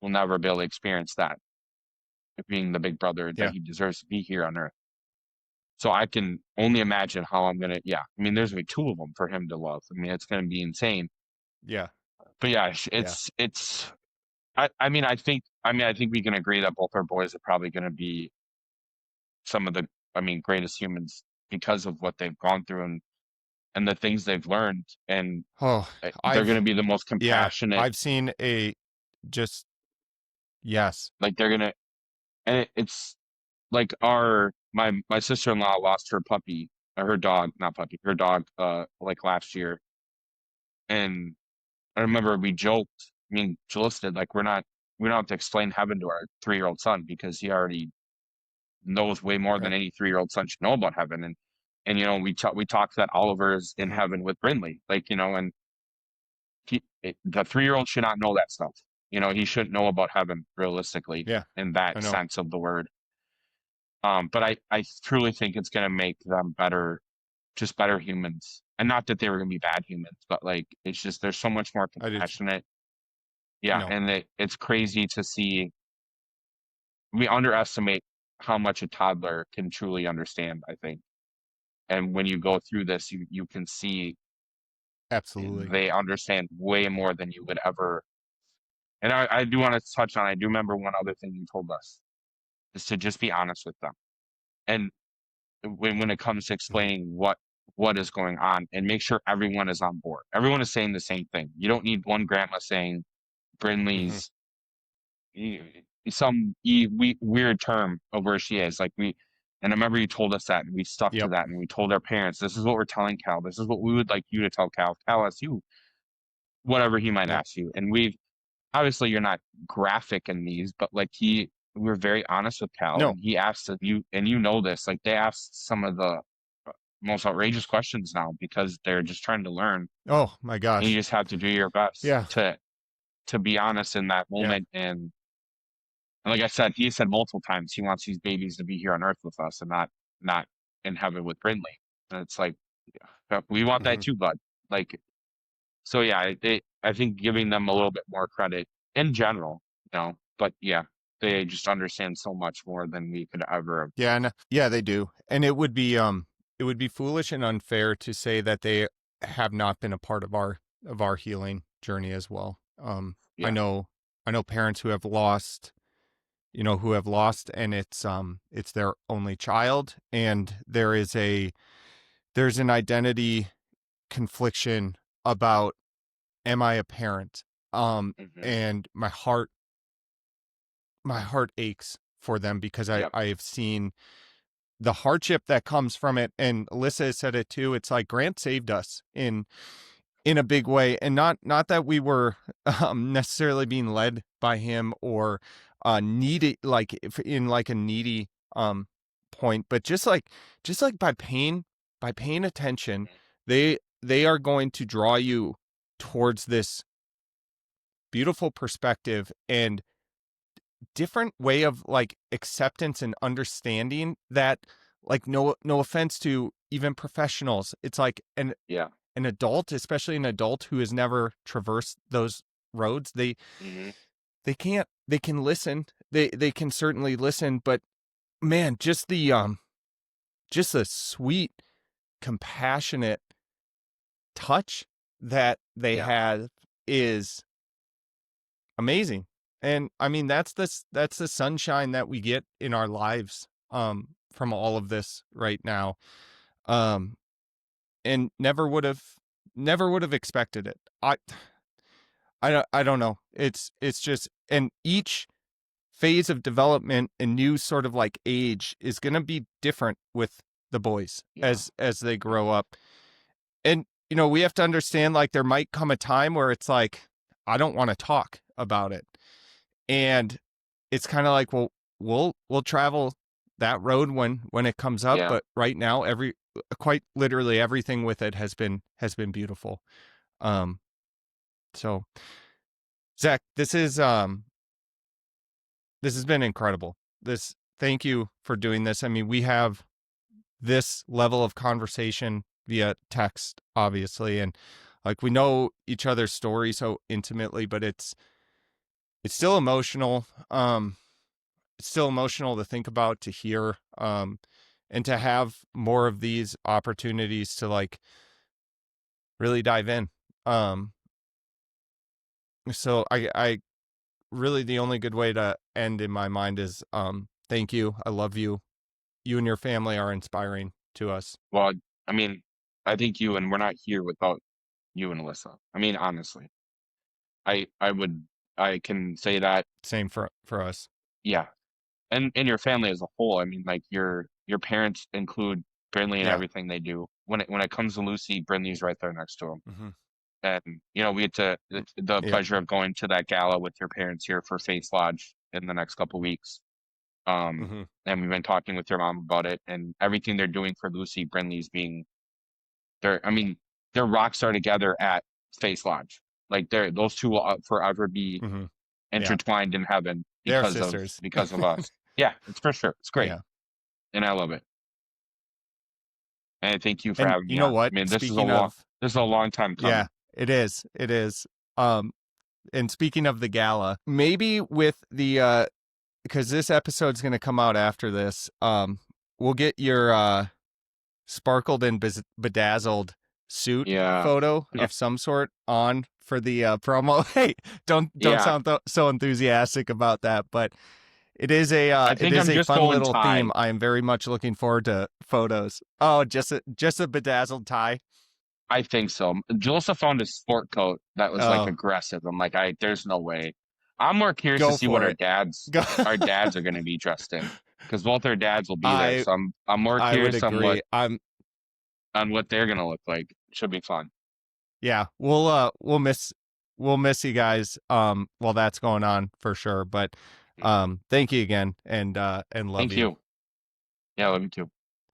Speaker 2: will never be able to experience that being the big brother that
Speaker 1: Yeah.
Speaker 2: he deserves to be here on Earth. So I can only imagine how I'm gonna, yeah. I mean, there's gonna be two of them for him to love. I mean, it's gonna be insane.
Speaker 1: Yeah.
Speaker 2: But yeah,
Speaker 1: Yeah.
Speaker 2: it's. I mean, I think we can agree that both our boys are probably gonna be some of the, I mean, greatest humans because of what they've gone through and the things they've learned, and
Speaker 1: Oh,
Speaker 2: they're gonna be the most
Speaker 1: yeah,
Speaker 2: compassionate.
Speaker 1: I've seen just, yes.
Speaker 2: Like they're gonna, and it's like my sister-in-law lost her puppy, her dog, not puppy, her dog, like last year, and I remember we joked, I mean, Jalissa did, like, we don't have to explain heaven to our 3-year-old son because he already knows way more than
Speaker 1: Right.
Speaker 2: any 3-year-old son should know about heaven. And we talked that Oliver's in
Speaker 1: Hmm.
Speaker 2: heaven with Brynlee, like, and the 3-year-old should not know that stuff. He shouldn't know about heaven realistically
Speaker 1: Yeah.
Speaker 2: in
Speaker 1: I
Speaker 2: that
Speaker 1: know.
Speaker 2: sense of the word. But I truly think it's gonna make them better, just better humans. And not that they were gonna be bad humans, but like it's just they're so much more
Speaker 1: I did.
Speaker 2: compassionate.
Speaker 1: I
Speaker 2: Yeah,
Speaker 1: know.
Speaker 2: and it's crazy to see. We underestimate how much a toddler can truly understand, I think. And when you go through this, you can see
Speaker 1: Absolutely.
Speaker 2: they understand way more than you would ever. And I do want to touch on, I do remember one other thing you told us is to just be honest with them. And when it comes to
Speaker 1: Hmm.
Speaker 2: explaining what is going on and make sure everyone is on board. Everyone is saying the same thing. You don't need one grandma saying
Speaker 1: Hmm.
Speaker 2: Brynlee's weird term of where she is. And I remember you told us that, and we stuck to
Speaker 1: Yep.
Speaker 2: that, and we told our parents, this is what we're telling Cal. This is what we would like you to tell Cal. Cal asks you whatever he might
Speaker 1: Yep.
Speaker 2: ask you. And we've obviously you're not graphic in these, but like we're very honest with Cal,
Speaker 1: No.
Speaker 2: and he asked of you, and you know this, like they ask some of the most outrageous questions now because they're just trying to learn,
Speaker 1: Oh my
Speaker 2: and you
Speaker 1: gosh.
Speaker 2: just have to do your best
Speaker 1: Yeah.
Speaker 2: to be honest in that
Speaker 1: Yeah.
Speaker 2: moment. And like I said, he said multiple times he wants these babies to be here on Earth with us and not in heaven with Brynlee. And it's like we want that
Speaker 1: Hmm.
Speaker 2: too, bud. Like so, yeah. I think giving them a little bit more credit in general, But yeah, they just understand so much more than we could ever have.
Speaker 1: Yeah. And yeah, they do. And it would be foolish and unfair to say that they have not been a part of our healing journey as well. I
Speaker 2: Yeah.
Speaker 1: know I know parents who have lost, who have lost, and it's their only child, and there's an identity confliction about, am I a parent?
Speaker 2: Hmm.
Speaker 1: And my heart aches for them because
Speaker 2: Yep.
Speaker 1: I have seen the hardship that comes from it. And Alyssa has said it too. It's like Grant saved us in a big way, and not that we were necessarily being led by him or needy, like if in like a needy point, but just like by paying attention, they are going to draw you towards this beautiful perspective and different way of like acceptance and understanding that, like, no offense to even professionals, it's like
Speaker 2: Yeah.
Speaker 1: an adult, especially an adult who has never traversed those roads,
Speaker 2: Hmm.
Speaker 1: they can listen, they can certainly listen, but man, just the sweet, compassionate touch that they
Speaker 2: Yeah.
Speaker 1: have is amazing. And I mean, that's the sunshine that we get in our lives from all of this right now. Um and never would have expected it. I don't know. It's just, and each phase of development and new sort of like age is going to be different with the boys
Speaker 2: Yeah.
Speaker 1: as they grow
Speaker 2: Hmm.
Speaker 1: up. And we have to understand, like, there might come a time where it's like, I don't want to talk about it. And it's kind of like, well, we'll travel that road when it comes up,
Speaker 2: Yeah.
Speaker 1: but right now quite literally everything with it has been beautiful. Um so Zach, this has been incredible. Thank you for doing this. I mean, we have this level of conversation via text, obviously, and like we know each other's story so intimately, but it's still emotional. It's still emotional to think about, to hear, and to have more of these opportunities to like really dive in. Um, so I really, the only good way to end in my mind is thank you. I love you. You and your family are inspiring to us.
Speaker 2: Well, I mean, I think you and we're not here without you and Alyssa. I mean, honestly, I would I can say that.
Speaker 1: Same for us.
Speaker 2: Yeah. And your family as a whole. I mean, like your parents include Brynlee in
Speaker 1: Yeah.
Speaker 2: everything they do. When it comes to Lucy, Brynlee's right there next to him.
Speaker 1: Hmm.
Speaker 2: And we get to the
Speaker 1: Yep.
Speaker 2: pleasure of going to that gala with your parents here for Face Lodge in the next couple weeks.
Speaker 1: Hmm.
Speaker 2: And we've been talking with your mom about it and everything they're doing for Lucy. Brynlee's being I mean, they're rock star together at Face Lodge. Like those two will forever be
Speaker 1: Hmm. Yeah.
Speaker 2: intertwined in heaven
Speaker 1: They're
Speaker 2: because of
Speaker 1: sisters.
Speaker 2: us. Yeah, it's for sure. It's great,
Speaker 1: Yeah.
Speaker 2: and I love it. And thank you for
Speaker 1: And
Speaker 2: having
Speaker 1: you
Speaker 2: me
Speaker 1: know
Speaker 2: on. I
Speaker 1: what?
Speaker 2: mean,
Speaker 1: Speaking of,
Speaker 2: this is a long time
Speaker 1: yeah,
Speaker 2: coming.
Speaker 1: it is. It is. Um, and speaking of the gala, maybe with the because this episode's going to come out after this, we'll get your sparkled and bedazzled suit
Speaker 2: Yeah,
Speaker 1: photo
Speaker 2: yeah,
Speaker 1: of some sort on for the promo. Hey, don't
Speaker 2: yeah.
Speaker 1: sound so enthusiastic about that, but
Speaker 2: I
Speaker 1: it
Speaker 2: think
Speaker 1: is
Speaker 2: I'm
Speaker 1: a
Speaker 2: just
Speaker 1: fun
Speaker 2: going
Speaker 1: little theme.
Speaker 2: tie.
Speaker 1: I am very much looking forward to photos. Oh, just a bedazzled tie.
Speaker 2: I think so. Jalissa found a sport coat that was like
Speaker 1: Oh,
Speaker 2: aggressive. I'm like, there's no way. I'm more curious to
Speaker 1: go
Speaker 2: see what
Speaker 1: for it. Go.
Speaker 2: our dads are going to be dressed in because both our dads will be there.
Speaker 1: I
Speaker 2: So I'm more
Speaker 1: I would
Speaker 2: curious
Speaker 1: agree. I'm
Speaker 2: on what they're going to look like. Should be fun.
Speaker 1: Yeah, we'll miss you guys while that's going on for sure. But
Speaker 2: Mhm.
Speaker 1: thank you again, and love
Speaker 2: Thank
Speaker 1: you.
Speaker 2: you. Yeah, love you too.